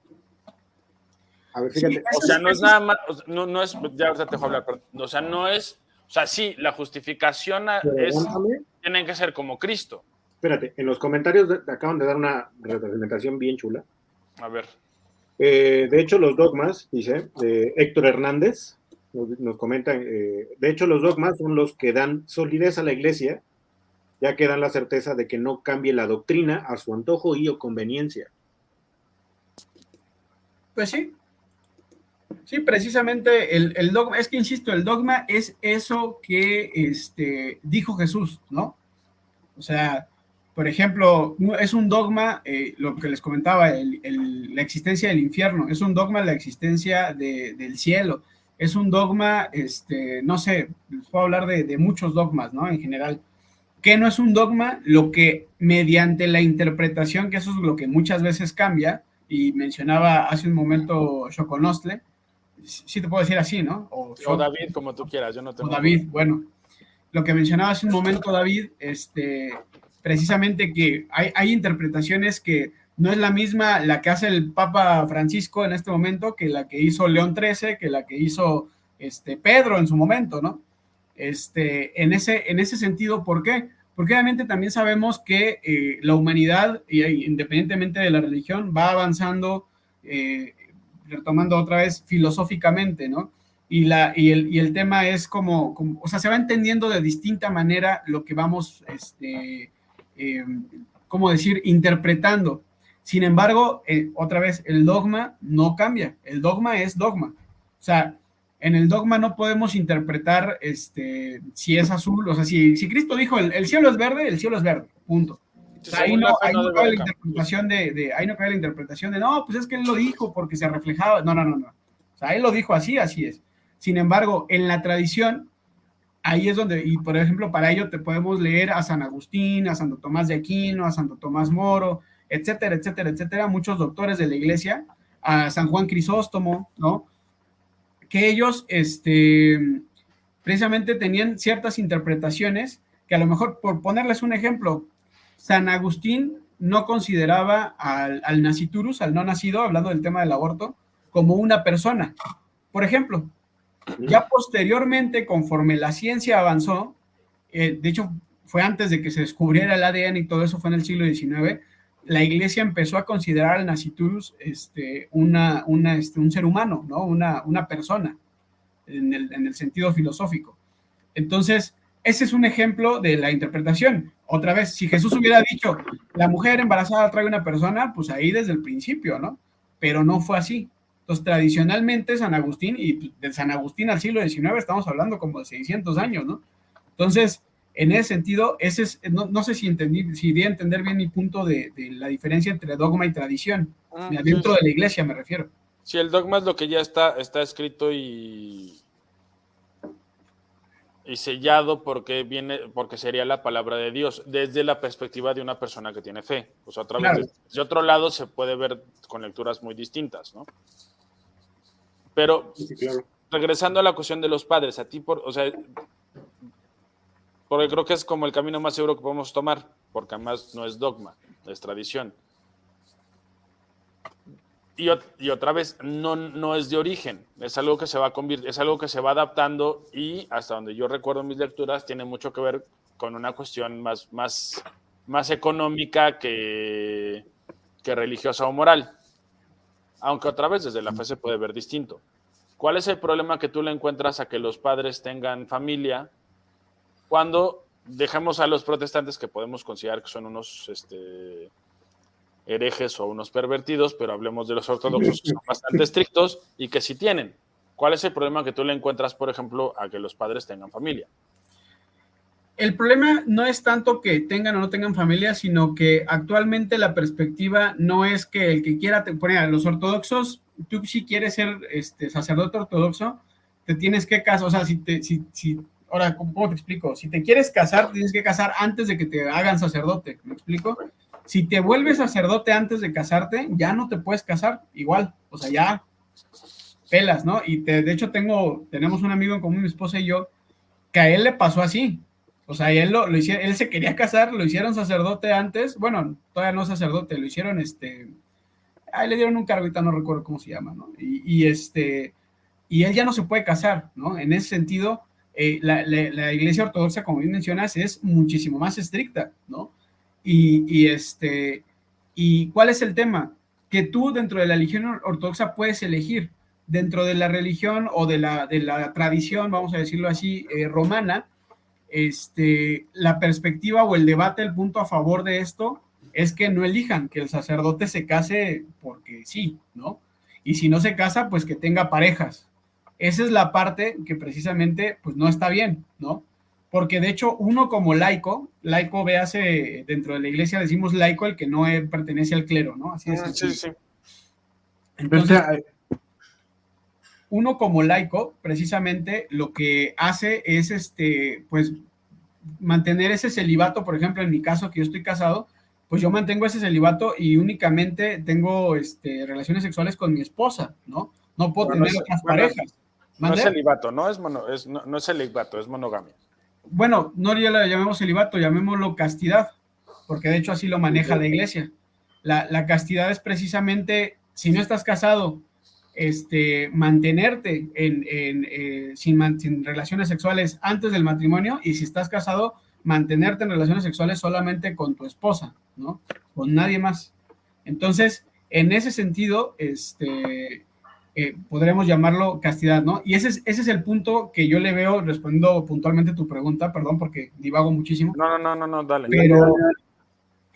A ver, fíjate. Sí, o sea, no es nada más, no es, ya ahorita te dejo hablar, pero, o sea, no es, o sea, sí, la justificación tienen que ser como Cristo. Espérate, en los comentarios acaban de dar una representación bien chula. A ver. De hecho, los dogmas, dice Héctor Hernández, nos comentan, de hecho, los dogmas son los que dan solidez a la iglesia, ya que dan la certeza de que no cambie la doctrina a su antojo y o conveniencia. Pues sí. Sí, precisamente el dogma, es que insisto, el dogma es eso que dijo Jesús, ¿no? O sea, por ejemplo, es un dogma, lo que les comentaba, la existencia del infierno, es un dogma la existencia del cielo, es un dogma, no sé, les puedo hablar de muchos dogmas, ¿no? En general, ¿qué no es un dogma? Lo que mediante la interpretación, que eso es lo que muchas veces cambia, y mencionaba hace un momento Xoconostle, sí te puedo decir así, ¿no? O David, como tú quieras, yo no tengo. O David, bueno, lo que mencionaba hace un momento David, precisamente que hay interpretaciones que no es la misma la que hace el Papa Francisco en este momento que la que hizo León XIII, que la que hizo Pedro en su momento, ¿no? En ese sentido, ¿por qué? Porque obviamente también sabemos que la humanidad, independientemente de la religión, va avanzando, retomando otra vez filosóficamente, ¿no? Y el tema es como, o sea, se va entendiendo de distinta manera lo que vamos, ¿cómo decir?, interpretando. Sin embargo, otra vez, el dogma no cambia, el dogma es dogma. O sea, en el dogma no podemos interpretar si es azul, o sea, si Cristo dijo el cielo es verde, punto. Ahí no cabe la interpretación ahí no cabe la interpretación de, no, pues es que él lo dijo porque se reflejaba. No. O sea, él lo dijo así es. Sin embargo, en la tradición, ahí es donde, y por ejemplo, para ello te podemos leer a San Agustín, a Santo Tomás de Aquino, a Santo Tomás Moro, etcétera, muchos doctores de la iglesia, a San Juan Crisóstomo, ¿no? Que ellos, precisamente tenían ciertas interpretaciones que a lo mejor, por ponerles un ejemplo, San Agustín no consideraba al nasciturus, al no nacido, hablando del tema del aborto, como una persona. Por ejemplo, ya posteriormente, conforme la ciencia avanzó, de hecho, fue antes de que se descubriera el ADN y todo eso, fue en el siglo XIX, la iglesia empezó a considerar al nasciturus un ser humano, ¿no? Una persona, en el sentido filosófico. Entonces, ese es un ejemplo de la interpretación. Otra vez, si Jesús hubiera dicho, la mujer embarazada trae una persona, pues ahí desde el principio, ¿no? Pero no fue así. Entonces, tradicionalmente, San Agustín, y de San Agustín al siglo XIX, estamos hablando como de 600 años, ¿no? Entonces, en ese sentido, no sé si di a entender bien mi punto de la diferencia entre dogma y tradición. Dentro de la iglesia me refiero. Sí, el dogma es lo que ya está escrito y sellado porque sería la palabra de Dios desde la perspectiva de una persona que tiene fe. Pues otra vez, de otro lado se puede ver con lecturas muy distintas, ¿no? Pero sí, claro. Regresando a la cuestión de los padres, a ti, porque creo que es como el camino más seguro que podemos tomar, porque además no es dogma, es tradición. Y otra vez, no es de origen, es algo que se va es algo que se va adaptando y hasta donde yo recuerdo en mis lecturas tiene mucho que ver con una cuestión más económica que religiosa o moral. Aunque otra vez desde la fe se puede ver distinto. ¿Cuál es el problema que tú le encuentras a que los padres tengan familia cuando dejemos a los protestantes, que podemos considerar que son unos herejes o unos pervertidos, pero hablemos de los ortodoxos que son bastante estrictos y que sí tienen? ¿Cuál es el problema que tú le encuentras, por ejemplo, a que los padres tengan familia? El problema no es tanto que tengan o no tengan familia, sino que actualmente la perspectiva no es que el que quiera, poner los ortodoxos, tú si quieres ser sacerdote ortodoxo, te tienes que casar, o sea, ahora, ¿cómo te explico? Si te quieres casar, te tienes que casar antes de que te hagan sacerdote, ¿me explico? Si te vuelves sacerdote antes de casarte, ya no te puedes casar, igual, o sea, ya pelas, ¿no? Y de hecho tenemos un amigo en común, mi esposa y yo, que a él le pasó así. O sea, él se quería casar, lo hicieron sacerdote antes, bueno, todavía no sacerdote, lo hicieron, ahí le dieron un cargo, ahorita no recuerdo cómo se llama, ¿no? Y él ya no se puede casar, ¿no? En ese sentido, la iglesia ortodoxa, como bien mencionas, es muchísimo más estricta, ¿no? Y ¿cuál es el tema? Que tú dentro de la religión ortodoxa puedes elegir, dentro de la religión o de la tradición, vamos a decirlo así, romana, la perspectiva o el debate, el punto a favor de esto es que no elijan, que el sacerdote se case porque sí, ¿no? Y si no se casa, pues que tenga parejas. Esa es la parte que precisamente pues no está bien, ¿no? Porque de hecho uno como laico, véase, dentro de la iglesia decimos laico el que no pertenece al clero, ¿no? Así es. Sí. Entonces, uno como laico, precisamente lo que hace es, pues, mantener ese celibato. Por ejemplo, en mi caso, que yo estoy casado, pues yo mantengo ese celibato y únicamente tengo relaciones sexuales con mi esposa, ¿no? No puedo tener otras parejas. No es celibato, no es celibato, es monogamia. Bueno, no ya lo llamemos celibato, llamémoslo castidad, porque de hecho así lo maneja la iglesia. La castidad es precisamente, si no estás casado, mantenerte sin relaciones sexuales antes del matrimonio, y si estás casado, mantenerte en relaciones sexuales solamente con tu esposa, ¿no? Con nadie más. Entonces, en ese sentido, podremos llamarlo castidad, ¿no? Y ese es el punto que yo le veo, respondiendo puntualmente a tu pregunta, perdón porque divago muchísimo. No, dale. Pero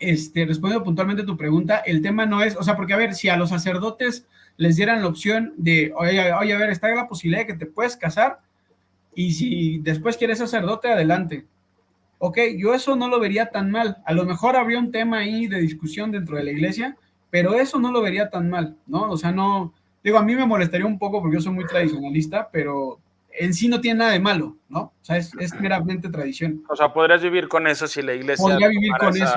respondiendo puntualmente a tu pregunta, el tema no es, o sea, porque a ver, si a los sacerdotes les dieran la opción de, oye, a ver, está la posibilidad de que te puedes casar, y si después quieres sacerdote, adelante. Ok, yo eso no lo vería tan mal. A lo mejor habría un tema ahí de discusión dentro de la iglesia, pero eso no lo vería tan mal, ¿no? O sea, no, digo, a mí me molestaría un poco porque yo soy muy tradicionalista, pero en sí no tiene nada de malo, ¿no? O sea, es meramente tradición. O sea, podrías vivir con eso si la iglesia Podría vivir tomara con eso.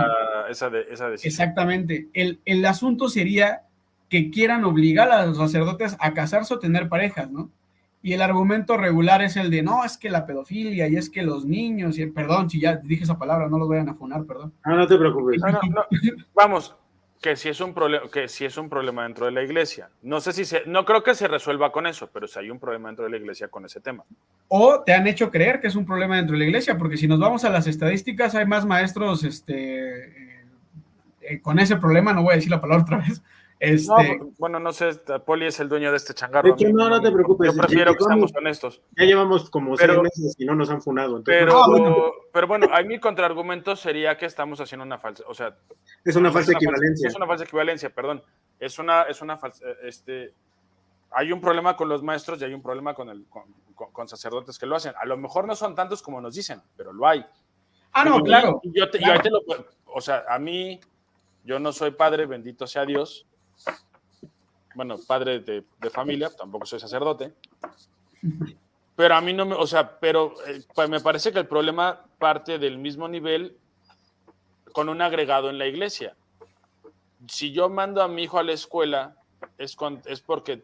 esa decisión. Exactamente. El asunto sería que quieran obligar a los sacerdotes a casarse o tener parejas, ¿no? Y el argumento regular es el de, no, es que la pedofilia y es que los niños, y perdón si ya dije esa palabra, no los vayan a funar, perdón. Ah, no te preocupes. No. Vamos, que si es un problema dentro de la iglesia. No sé si no creo que se resuelva con eso, pero si hay un problema dentro de la iglesia con ese tema. O te han hecho creer que es un problema dentro de la iglesia, porque si nos vamos a las estadísticas, hay más maestros con ese problema, no voy a decir la palabra otra vez. No, bueno, no sé, Poli es el dueño de este changarro. De hecho, no te preocupes. Yo prefiero que seamos honestos. Ya llevamos como 6 meses y no nos han funado. Entonces, pero bueno, a mi contraargumento sería que estamos haciendo una falsa, o sea, es una falsa equivalencia. Es una falsa equivalencia, perdón. Es una falsa, hay un problema con los maestros y hay un problema con sacerdotes que lo hacen. A lo mejor no son tantos como nos dicen, pero lo hay. No, claro. O sea, a mí, yo no soy padre, bendito sea Dios. Bueno, padre de familia, tampoco soy sacerdote. Pero a mí no me, o sea, pero me parece que el problema parte del mismo nivel con un agregado en la iglesia. Si yo mando a mi hijo a la escuela, es porque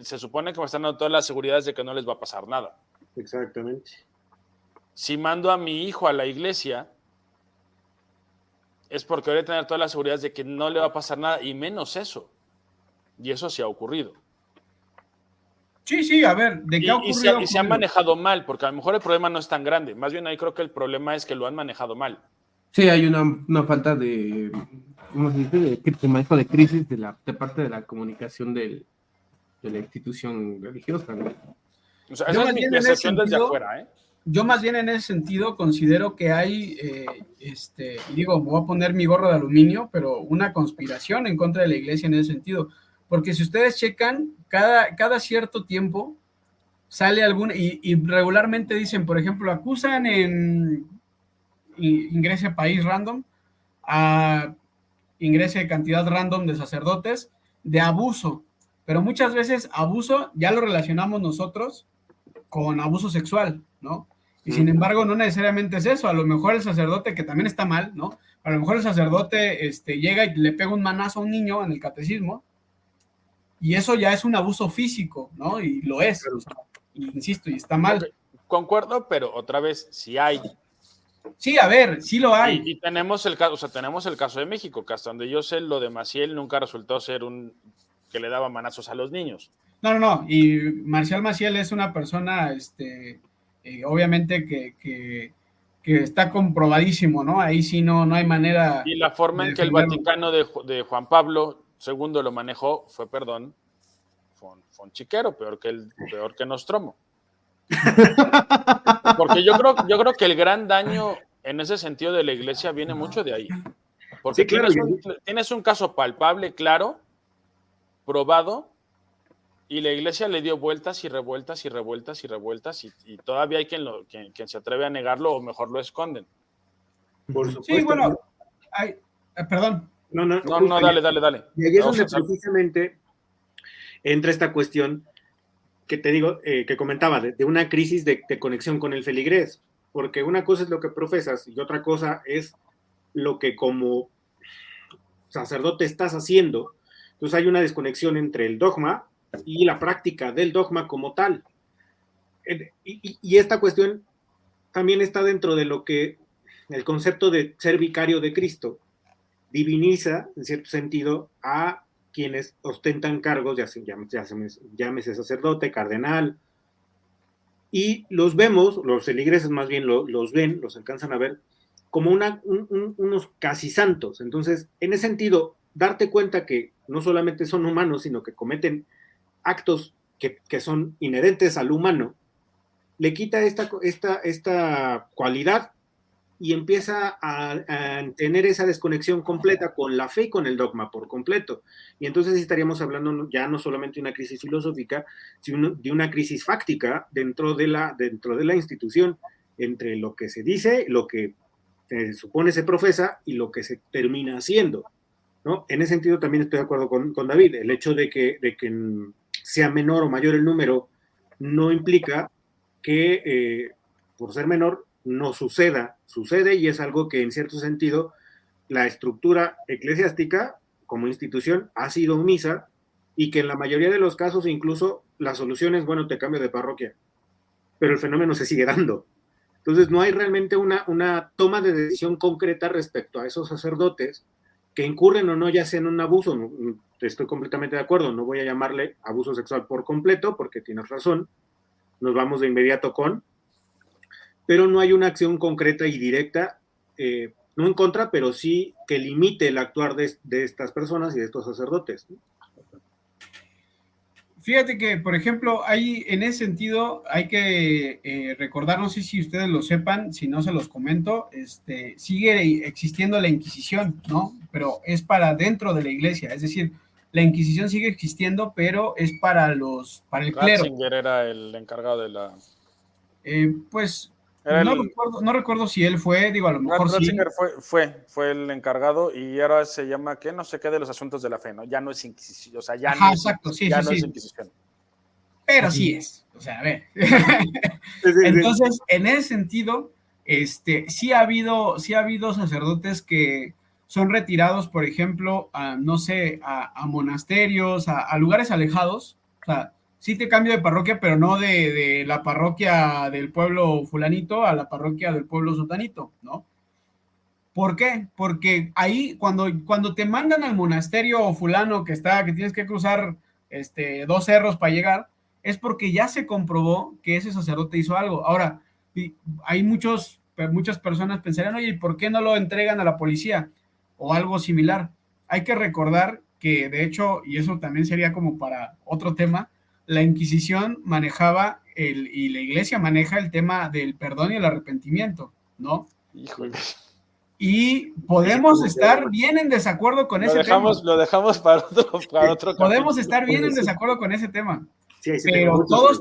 se supone que me están dando todas las seguridades de que no les va a pasar nada. Exactamente. Si mando a mi hijo a la iglesia, es porque voy a tener todas las seguridades de que no le va a pasar nada, y menos eso. Y eso sí ha ocurrido. Sí, a ver, ¿de qué ha ocurrido? Y se ha manejado mal, porque a lo mejor el problema no es tan grande. Más bien ahí creo que el problema es que lo han manejado mal. Sí, hay una falta de, ¿cómo se dice? De manejo de crisis de parte de la comunicación de la institución religiosa, ¿no? O sea, esa es mi percepción desde afuera, ¿eh? Yo más bien en ese sentido considero que hay, digo, me voy a poner mi gorro de aluminio, pero una conspiración en contra de la iglesia en ese sentido. Porque si ustedes checan, cada cierto tiempo sale y regularmente dicen, por ejemplo, acusan ingrese país random, ingrese cantidad random de sacerdotes de abuso. Pero muchas veces abuso ya lo relacionamos nosotros con abuso sexual, ¿no? Y sin embargo, no necesariamente es eso. A lo mejor el sacerdote, que también está mal, ¿no? A lo mejor el sacerdote llega y le pega un manazo a un niño en el catecismo, y eso ya es un abuso físico, ¿no? Y lo es, o sea, insisto, y está mal. Okay. Concuerdo, pero otra vez, sí hay. Sí, a ver, sí lo hay. Y tenemos el caso de México, que hasta donde yo sé, lo de Maciel nunca resultó ser que le daba manazos a los niños. No, y Marcial Maciel es una persona, obviamente que está comprobadísimo, ¿no? Ahí sí no hay manera. Y la forma en que el Vaticano de Juan Pablo II lo manejó fue, perdón, fue un chiquero, peor que Nostromo. Porque yo creo que el gran daño en ese sentido de la iglesia viene mucho de ahí. Porque sí, claro, tienes un caso palpable, claro, probado, y la iglesia le dio vueltas y revueltas y revueltas y revueltas, y todavía hay quien se atreve a negarlo, o mejor lo esconden. Por supuesto. Sí, bueno, perdón. No, dale. Y ahí es donde precisamente entra esta cuestión que te digo, que comentaba, de una crisis de conexión con el feligrés, porque una cosa es lo que profesas y otra cosa es lo que como sacerdote estás haciendo. Entonces hay una desconexión entre el dogma y la práctica del dogma como tal. Y esta cuestión también está dentro de lo que el concepto de ser vicario de Cristo diviniza, en cierto sentido, a quienes ostentan cargos, llámese sacerdote, cardenal, y los vemos, los feligreses más bien los alcanzan a ver como unos casi santos. Entonces, en ese sentido, darte cuenta que no solamente son humanos, sino que cometen actos que son inherentes al humano, le quita esta cualidad y empieza a tener esa desconexión completa con la fe y con el dogma por completo. Y entonces estaríamos hablando ya no solamente de una crisis filosófica, sino de una crisis fáctica dentro de la institución, entre lo que se dice, lo que supone se profesa y lo que se termina haciendo, ¿no? En ese sentido también estoy de acuerdo con David. El hecho de que sea menor o mayor el número no implica que por ser menor no suceda. Sucede, y es algo que en cierto sentido la estructura eclesiástica como institución ha sido omisa, y que en la mayoría de los casos incluso la solución es, bueno, te cambio de parroquia, pero el fenómeno se sigue dando. Entonces no hay realmente una toma de decisión concreta respecto a esos sacerdotes que incurren o no ya sea en un abuso. Estoy completamente de acuerdo, no voy a llamarle abuso sexual por completo, porque tienes razón, nos vamos de inmediato pero no hay una acción concreta y directa, no en contra, pero sí que limite el actuar de estas personas y de estos sacerdotes, ¿no? Fíjate que, por ejemplo, en ese sentido hay que recordar, no sé si ustedes lo sepan, si no se los comento, sigue existiendo la Inquisición, ¿no? Pero es para dentro de la iglesia, es decir, la Inquisición sigue existiendo, pero es para el clero. Ratzinger era el encargado de la... Pues no recuerdo si él fue, digo, a lo mejor Ratzinger fue el encargado, y ahora se llama, ¿qué? No sé qué, de los asuntos de la fe, ¿no? Ya no es Inquisición, o sea, ya Ajá, no, exacto, sí, ya sí, no sí. es Inquisición. Pero sí es, o sea, a ver. Entonces, en ese sentido, sí ha habido sacerdotes que son retirados, por ejemplo, no sé, a monasterios, a lugares alejados. O sea, sí te cambio de parroquia, pero no de la parroquia del pueblo fulanito a la parroquia del pueblo sotanito, ¿no? ¿Por qué? Porque ahí, cuando te mandan al monasterio fulano que tienes que cruzar 2 cerros para llegar, es porque ya se comprobó que ese sacerdote hizo algo. Ahora, hay muchas personas pensarían, oye, ¿y por qué no lo entregan a la policía? O algo similar. Hay que recordar que, de hecho, y eso también sería como para otro tema, la Inquisición manejaba y la iglesia maneja el tema del perdón y el arrepentimiento, ¿no? Híjole. Y podemos estar bien en desacuerdo con ese tema. Lo dejamos para otro Podemos estar bien en desacuerdo con ese tema. Sí, pero todos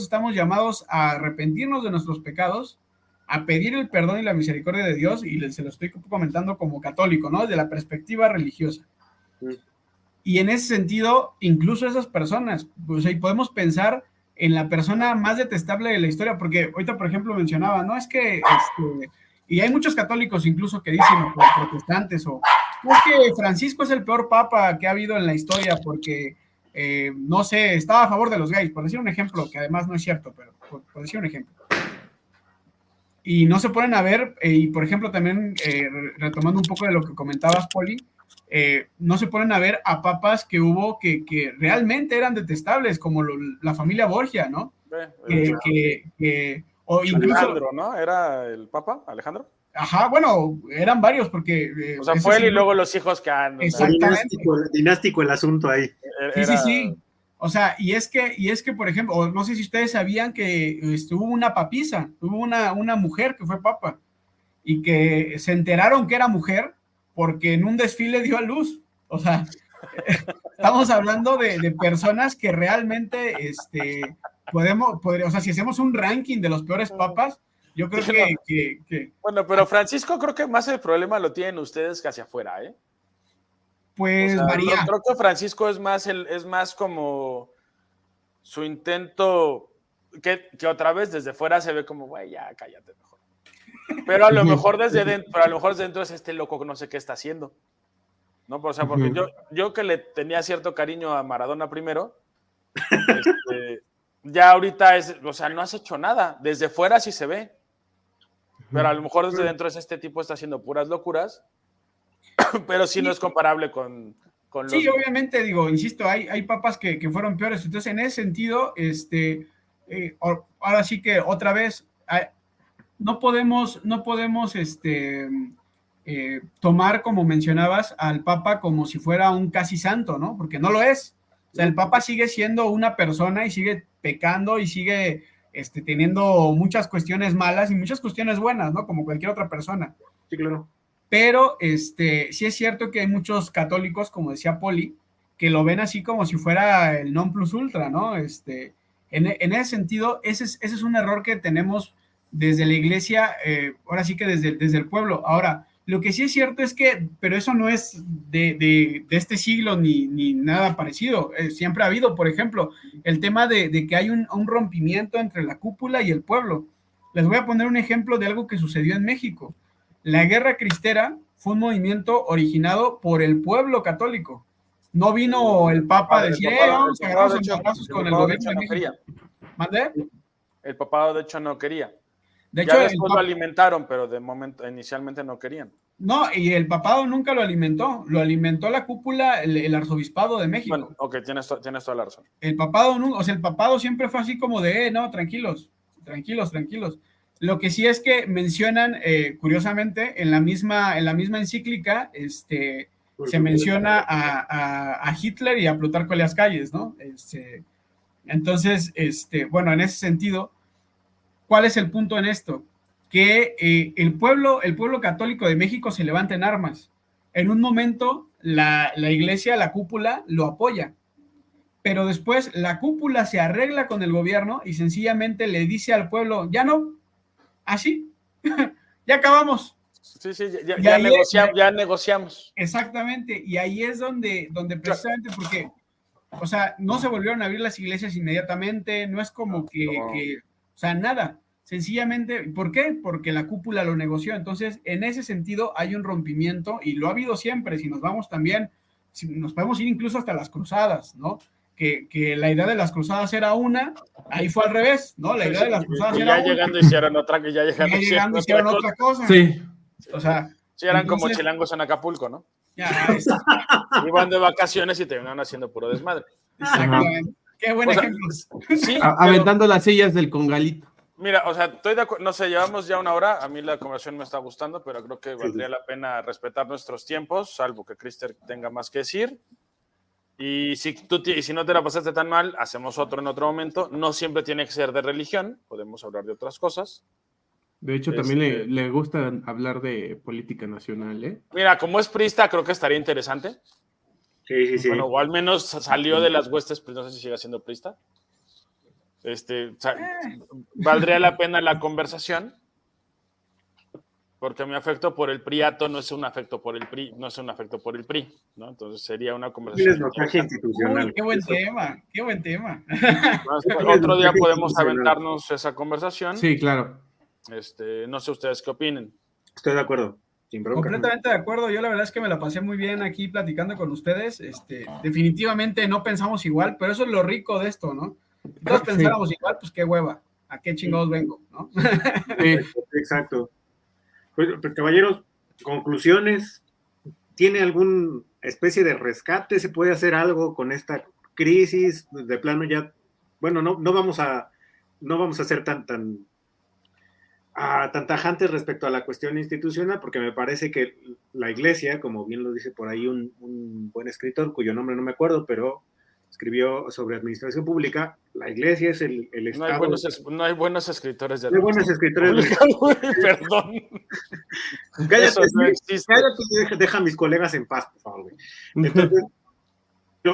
estamos llamados a arrepentirnos de nuestros pecados, a pedir el perdón y la misericordia de Dios, y se lo estoy comentando como católico, ¿no? Desde la perspectiva religiosa. Y en ese sentido, incluso esas personas, pues ahí podemos pensar en la persona más detestable de la historia, porque ahorita, por ejemplo, mencionaba, no es que, y hay muchos católicos incluso que dicen, o protestantes, o es que Francisco es el peor papa que ha habido en la historia porque, no sé, estaba a favor de los gays, por decir un ejemplo, que además no es cierto, pero por decir un ejemplo. Y no se ponen a ver, y por ejemplo también, retomando un poco de lo que comentabas, Poli, no se ponen a ver a papas que hubo que realmente eran detestables, como la familia Borgia, ¿no? O incluso, Alejandro, ¿no? ¿Era el papa, Alejandro? Ajá, bueno, eran varios porque... o sea, fue él y luego los hijos que andan. Exactamente. Dinástico el asunto ahí. Sí. O sea, y es que, por ejemplo, no sé si ustedes sabían que hubo una papisa, hubo una mujer que fue papa, y que se enteraron que era mujer porque en un desfile dio a luz. O sea, estamos hablando de personas que realmente o sea, si hacemos un ranking de los peores papas, yo creo que bueno, pero Francisco, creo que más el problema lo tienen ustedes que hacia afuera, ¿eh? Pues, o sea, María. Creo que Francisco es más como su intento, que otra vez desde fuera se ve como, güey, ya cállate mejor. Pero a lo mejor desde dentro es este loco que no sé qué está haciendo, ¿no? O sea, porque yo que le tenía cierto cariño a Maradona primero, ya ahorita o sea, no has hecho nada. Desde fuera sí se ve, pero a lo mejor desde dentro es este tipo está haciendo puras locuras, pero sí no es comparable con los... Sí, obviamente, digo, insisto, hay papas que fueron peores. Entonces, en ese sentido, ahora sí que otra vez, no podemos tomar, como mencionabas, al Papa como si fuera un casi santo, ¿no? Porque no lo es. O sea, el Papa sigue siendo una persona y sigue pecando y sigue teniendo muchas cuestiones malas y muchas cuestiones buenas, ¿no? Como cualquier otra persona. Sí, claro. Pero sí es cierto que hay muchos católicos, como decía Poli, que lo ven así como si fuera el non plus ultra, ¿no? En ese sentido, ese es un error que tenemos desde la iglesia, ahora sí que desde el pueblo. Ahora, lo que sí es cierto es que, pero eso no es de este siglo ni nada parecido. Siempre ha habido, por ejemplo, el tema de que hay un rompimiento entre la cúpula y el pueblo. Les voy a poner un ejemplo de algo que sucedió en México. La Guerra Cristera fue un movimiento originado por el pueblo católico. No vino el Papa a decir, vamos a agarrarnos a madrazos con el gobierno de México. ¿Mande? El papado, de hecho, no quería. De hecho, ya después lo alimentaron, pero de momento, inicialmente no querían. No, y el papado nunca lo alimentó la cúpula, el arzobispado de México. Bueno, ok, tienes toda la razón. El papado siempre fue así como de, no, tranquilos. Lo que sí es que mencionan, curiosamente, en la misma encíclica, se menciona a Hitler y a Plutarco Elias Calles, ¿no? Entonces, bueno, en ese sentido, ¿cuál es el punto en esto? Que el pueblo católico de México se levanta en armas. En un momento, la iglesia, la cúpula, lo apoya. Pero después la cúpula se arregla con el gobierno y sencillamente le dice al pueblo, ya no, así, ya acabamos. Sí, ya negociamos. Exactamente, y ahí es donde precisamente porque, o sea, no se volvieron a abrir las iglesias inmediatamente, no es como que o sea, nada. Sencillamente, ¿por qué? Porque la cúpula lo negoció. Entonces, en ese sentido hay un rompimiento y lo ha habido siempre. Si nos vamos también, si nos podemos ir incluso hasta las cruzadas, ¿no? Que la idea de las cruzadas era una, ahí fue al revés, ¿no? La idea de las cruzadas era ya llegando hicieron otra, ya llegando hicieron otra cosa. Sí. O sea, sí, eran entonces, como chilangos en Acapulco, ¿no? Ya, iban de vacaciones y terminaron haciendo puro desmadre. Exactamente. Qué buen ejemplo. Sí, aventando las sillas del congalito. Mira, o sea, estoy de acuerdo, no sé, llevamos ya 1 hora, a mí la conversación me está gustando, pero creo que valdría la pena respetar nuestros tiempos, salvo que Crister tenga más que decir. Y si no te la pasaste tan mal, hacemos otro en otro momento. No siempre tiene que ser de religión, podemos hablar de otras cosas. De hecho, también le gusta hablar de política nacional, ¿eh? Mira, como es priista, creo que estaría interesante. Sí. Bueno, o al menos salió de las huestes, pero no sé si sigue siendo priista. Valdría la pena la conversación, porque mi afecto por el priato no es un afecto por el PRI, no es un afecto por el PRI, ¿no? Entonces sería una conversación. Institucional. Uy, qué buen tema. Otro día podemos aventarnos esa conversación. Sí, claro. No sé ustedes qué opinen. Estoy de acuerdo. Sin bronca. Completamente de acuerdo. Yo la verdad es que me la pasé muy bien aquí platicando con ustedes. Definitivamente no pensamos igual, pero eso es lo rico de esto, ¿no? Si todos pensáramos igual, pues qué hueva. ¿A qué chingados vengo? ¿No? Sí, exacto. Pues, caballeros, conclusiones. ¿Tiene alguna especie de rescate? ¿Se puede hacer algo con esta crisis? De plano ya, bueno, no vamos a ser tan tajantes respecto a la cuestión institucional, porque me parece que la iglesia, como bien lo dice por ahí un buen escritor, cuyo nombre no me acuerdo, pero escribió sobre administración pública, la iglesia es el Estado. No hay buenos escritores de administración pública. Perdón. Cállate, deja a mis colegas en paz, por favor, güey. Entonces,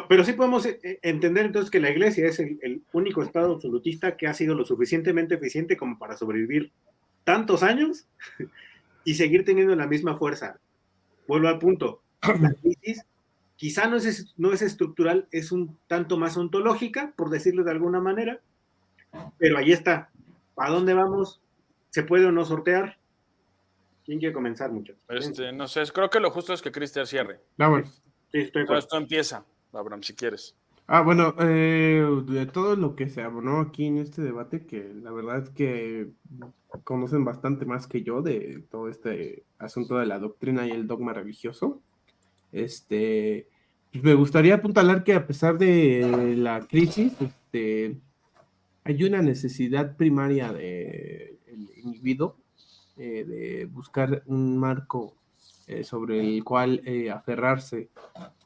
pero sí podemos entender entonces que la iglesia es el único Estado absolutista que ha sido lo suficientemente eficiente como para sobrevivir tantos años y seguir teniendo la misma fuerza. Vuelvo al punto. La crisis quizá no es estructural, es un tanto más ontológica, por decirlo de alguna manera, pero ahí está. ¿Para dónde vamos? ¿Se puede o no sortear? ¿Quién quiere comenzar, muchachos? No sé, creo que lo justo es que Cristian cierre. Bueno. Sí, estoy con esto empieza, Abraham, si quieres. Bueno, de todo lo que se habló aquí en este debate, que la verdad es que conocen bastante más que yo de todo este asunto de la doctrina y el dogma religioso, pues me gustaría apuntalar que a pesar de la crisis, hay una necesidad primaria del individuo de buscar un marco sobre el cual aferrarse,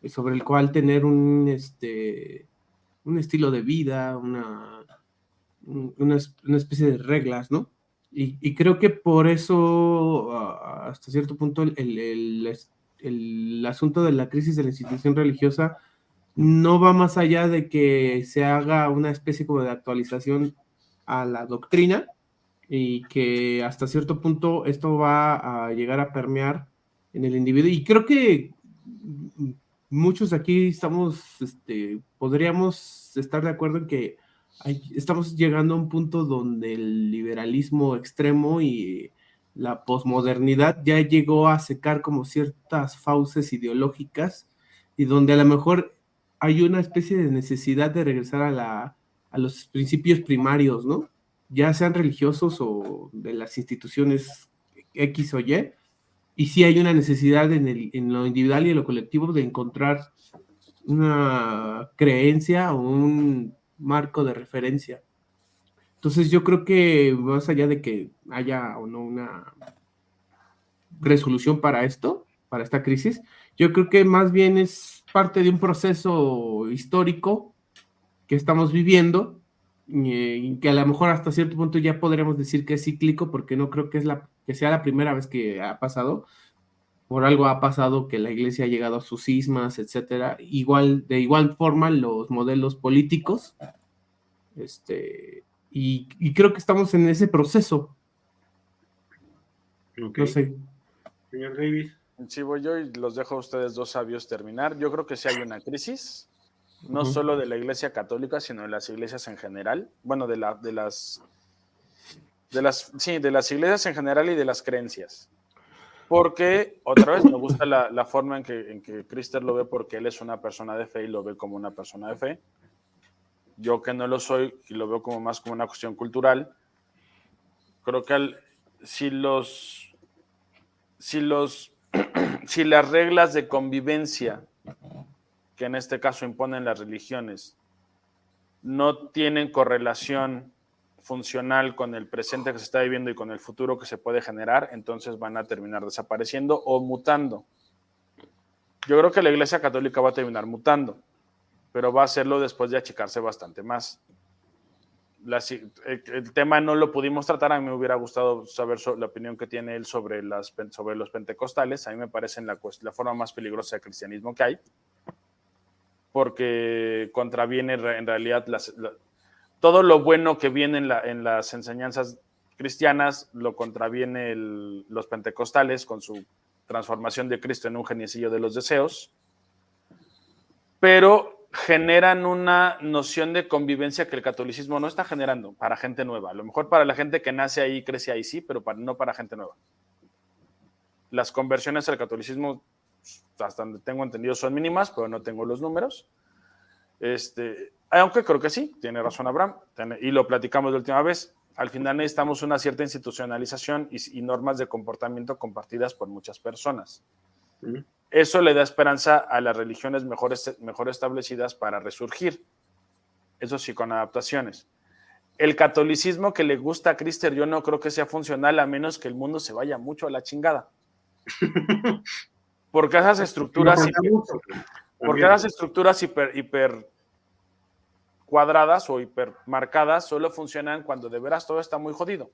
sobre el cual tener un estilo de vida, una especie de reglas, ¿no? Y creo que por eso, hasta cierto punto, el asunto de la crisis de la institución religiosa no va más allá de que se haga una especie como de actualización a la doctrina, y que hasta cierto punto esto va a llegar a permear en el individuo. Y creo que muchos aquí podríamos estar de acuerdo en que estamos llegando a un punto donde el liberalismo extremo y la posmodernidad ya llegó a secar como ciertas fauces ideológicas y donde a lo mejor hay una especie de necesidad de regresar a los principios primarios, ¿no? Ya sean religiosos o de las instituciones X o y sí hay una necesidad en lo individual y en lo colectivo de encontrar una creencia o un marco de referencia. Entonces yo creo que más allá de que haya o no una resolución para esto, para esta crisis, yo creo que más bien es parte de un proceso histórico que estamos viviendo y que a lo mejor hasta cierto punto ya podríamos decir que es cíclico, porque no creo que sea la primera vez que ha pasado. Por algo ha pasado que la iglesia ha llegado a sus cismas, etcétera. De igual forma los modelos políticos, y creo que estamos en ese proceso. Ok. No sé. Señor Davis. Sí, voy yo y los dejo a ustedes dos sabios terminar. Yo creo que sí hay una crisis, no solo de la Iglesia Católica, sino de las iglesias en general. Bueno, de las iglesias en general y de las creencias. Porque, otra vez, me gusta la forma en que Crister lo ve, porque él es una persona de fe y lo ve como una persona de fe. Yo, que no lo soy y lo veo como más como una cuestión cultural, creo que si las reglas de convivencia que en este caso imponen las religiones no tienen correlación funcional con el presente que se está viviendo y con el futuro que se puede generar, entonces van a terminar desapareciendo o mutando. Yo creo que la Iglesia Católica va a terminar mutando, pero va a hacerlo después de achicarse bastante más. El tema no lo pudimos tratar. A mí me hubiera gustado saber la opinión que tiene él sobre los pentecostales. A mí me parecen la forma más peligrosa de cristianismo que hay, porque contraviene en realidad todo lo bueno que viene en las enseñanzas cristianas, lo contraviene los pentecostales con su transformación de Cristo en un geniecillo de los deseos, pero generan una noción de convivencia que el catolicismo no está generando para gente nueva. A lo mejor para la gente que nace ahí, crece ahí, sí, pero no para gente nueva. Las conversiones al catolicismo, hasta donde tengo entendido, son mínimas, pero no tengo los números. Aunque creo que sí, tiene razón Abraham, y lo platicamos la última vez. Al final necesitamos una cierta institucionalización y normas de comportamiento compartidas por muchas personas. Eso le da esperanza a las religiones mejor establecidas para resurgir. Eso sí, con adaptaciones. El catolicismo que le gusta a Crister, yo no creo que sea funcional, a menos que el mundo se vaya mucho a la chingada. Porque esas estructuras hiper cuadradas o hiper marcadas solo funcionan cuando de veras todo está muy jodido.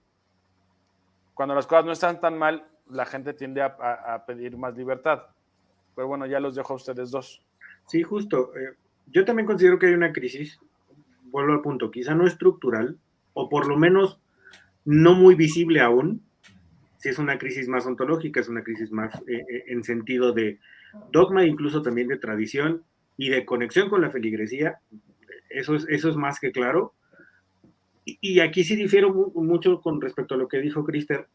Cuando las cosas no están tan mal, la gente tiende a pedir más libertad. Pero bueno, ya los dejo a ustedes dos. Sí, justo. Yo también considero que hay una crisis, vuelvo al punto, quizá no estructural, o por lo menos no muy visible aún. Si es una crisis más ontológica, es una crisis más en sentido de dogma, incluso también de tradición y de conexión con la feligresía. Eso es más que claro. Y aquí sí difiero mucho con respecto a lo que dijo Crister,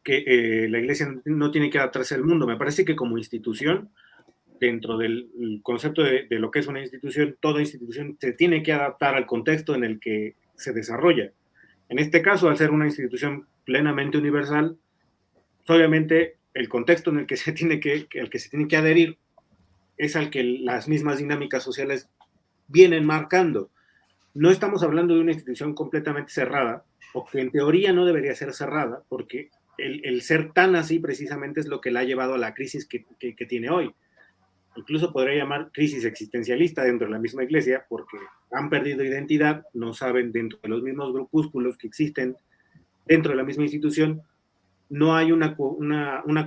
que la iglesia no tiene que adaptarse al mundo. Me parece que como institución, dentro del concepto de lo que es una institución, toda institución se tiene que adaptar al contexto en el que se desarrolla. En este caso, al ser una institución plenamente universal, obviamente el contexto en el que se tiene que adherir es al que las mismas dinámicas sociales vienen marcando. No estamos hablando de una institución completamente cerrada, o que en teoría no debería ser cerrada, porque el ser tan así precisamente es lo que la ha llevado a la crisis que tiene hoy. Incluso podría llamar crisis existencialista dentro de la misma iglesia, porque han perdido identidad, no saben, dentro de los mismos grupúsculos que existen dentro de la misma institución, no hay una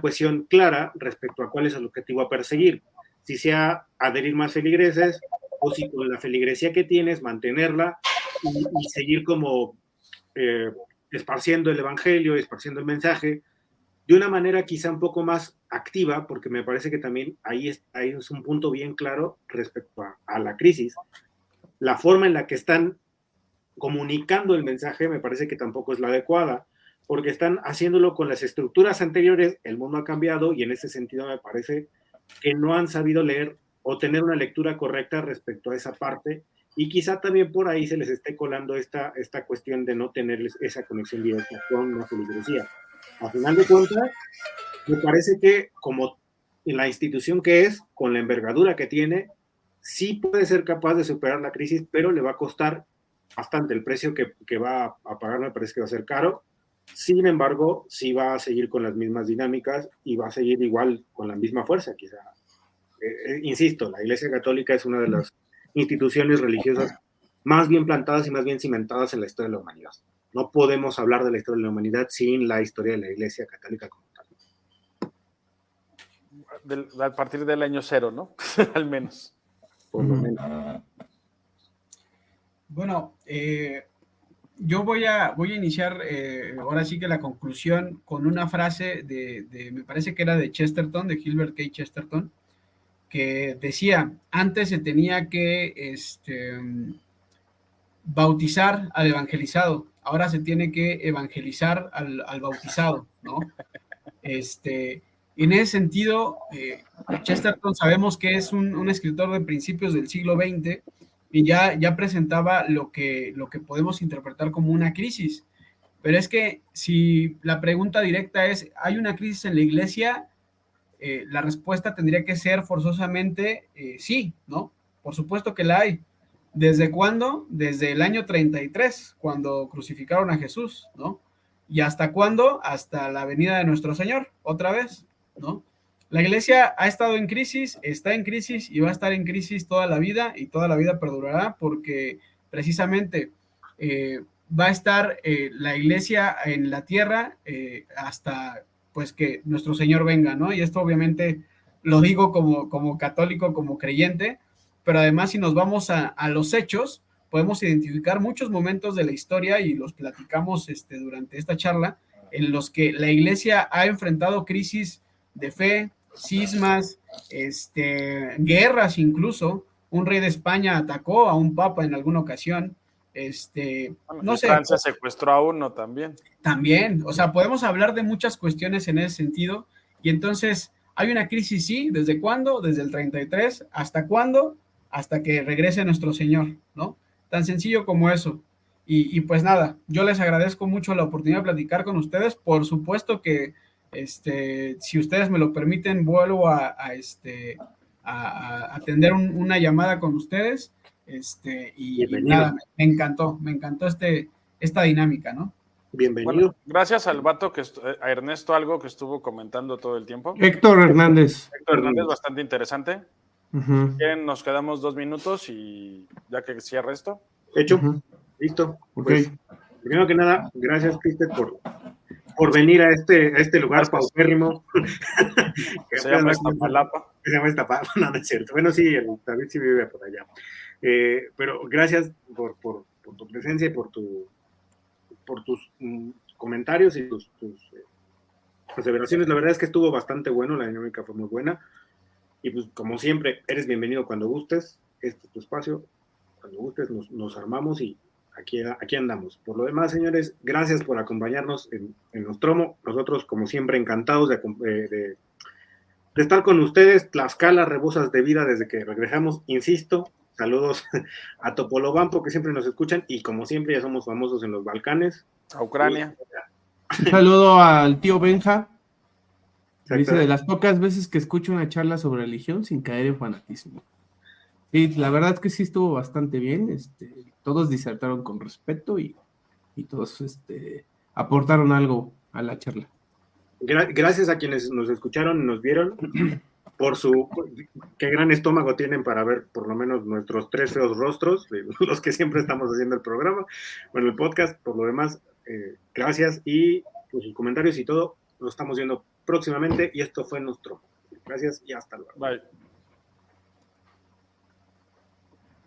cohesión clara respecto a cuál es el objetivo a perseguir. Si sea adherir más feligreses, o si con la feligresía que tienes, mantenerla y seguir como esparciendo el evangelio, esparciendo el mensaje, de una manera quizá un poco más activa, porque me parece que también ahí es un punto bien claro respecto a la crisis. La forma en la que están comunicando el mensaje me parece que tampoco es la adecuada, porque están haciéndolo con las estructuras anteriores, el mundo ha cambiado y en ese sentido me parece que no han sabido leer o tener una lectura correcta respecto a esa parte, y quizá también por ahí se les esté colando esta cuestión de no tener esa conexión directa con la feligresía. A final de cuentas, me parece que como en la institución que es, con la envergadura que tiene, sí puede ser capaz de superar la crisis, pero le va a costar bastante. El precio que va a pagar me parece que va a ser caro. Sin embargo, sí va a seguir con las mismas dinámicas y va a seguir igual con la misma fuerza, quizá. Insisto, la Iglesia Católica es una de las instituciones religiosas más bien plantadas y más bien cimentadas en la historia de la humanidad. No podemos hablar de la historia de la humanidad sin la historia de la Iglesia Católica como tal. A partir del año 0, ¿no? Al menos. Por lo menos. Bueno, yo voy a iniciar ahora sí que la conclusión con una frase me parece que era de Chesterton, de Gilbert K. Chesterton, que decía, antes se tenía que bautizar al evangelizado, ahora se tiene que evangelizar al bautizado, ¿no? En ese sentido, Chesterton sabemos que es un escritor de principios del siglo XX y ya presentaba lo que podemos interpretar como una crisis. Pero es que si la pregunta directa es, ¿hay una crisis en la iglesia? La respuesta tendría que ser forzosamente sí, ¿no? Por supuesto que la hay. ¿Desde cuándo? Desde el año 33, cuando crucificaron a Jesús, ¿no? ¿Y hasta cuándo? Hasta la venida de nuestro Señor, otra vez, ¿no? La iglesia ha estado en crisis, está en crisis y va a estar en crisis toda la vida y toda la vida perdurará porque precisamente va a estar la iglesia en la tierra hasta pues que nuestro Señor venga, ¿no? Y esto obviamente lo digo como católico, como creyente, pero además si nos vamos a los hechos, podemos identificar muchos momentos de la historia y los platicamos durante esta charla, en los que la iglesia ha enfrentado crisis de fe, cismas, guerras incluso. Un rey de España atacó a un papa en alguna ocasión. No sé. Francia secuestró a uno también. También, o sea, podemos hablar de muchas cuestiones en ese sentido. Y entonces, ¿hay una crisis? Sí. ¿Desde cuándo? Desde el 33. ¿Hasta cuándo? Hasta que regrese nuestro Señor, ¿no? Tan sencillo como eso. Y pues nada, yo les agradezco mucho la oportunidad de platicar con ustedes. Por supuesto que, si ustedes me lo permiten, vuelvo a atender una llamada con ustedes. Y nada, me encantó esta dinámica, ¿no? Bienvenido. Bueno, gracias al vato, a Ernesto, algo que estuvo comentando todo el tiempo. Héctor Hernández. Héctor Hernández, bastante interesante. Uh-huh. Bien, nos quedamos 2 minutos y ya que cierre esto. Hecho, listo. Okay. Pues, primero que nada, gracias, Cristian, por venir a este lugar paupérrimo. Que se llama Iztapalapa. Que se llama Iztapalapa, no es cierto. Bueno, sí, David sí vive por allá. Pero gracias por tu presencia y por tus comentarios y tus aseveraciones. La verdad es que estuvo bastante bueno, la dinámica fue muy buena. Y pues, como siempre, eres bienvenido cuando gustes. Este es tu espacio. Cuando gustes, nos armamos y aquí andamos. Por lo demás, señores, gracias por acompañarnos en Nostromo. Nosotros, como siempre, encantados de estar con ustedes. Tlaxcala, rebosas de vida desde que regresamos. Insisto, saludos a Topolobampo, que siempre nos escuchan. Y como siempre, ya somos famosos en los Balcanes. A Ucrania. Un saludo al tío Benja. Dice, de las pocas veces que escucho una charla sobre religión sin caer en fanatismo. Sí, la verdad es que sí estuvo bastante bien. Todos disertaron con respeto y todos aportaron algo a la charla. Gracias a quienes nos escucharon y nos vieron por qué gran estómago tienen para ver por lo menos nuestros 3 feos rostros, los que siempre estamos haciendo el programa, bueno, el podcast. Por lo demás, gracias y por sus comentarios y todo, nos estamos viendo próximamente y esto fue Nostromo. Gracias y hasta luego. Bye.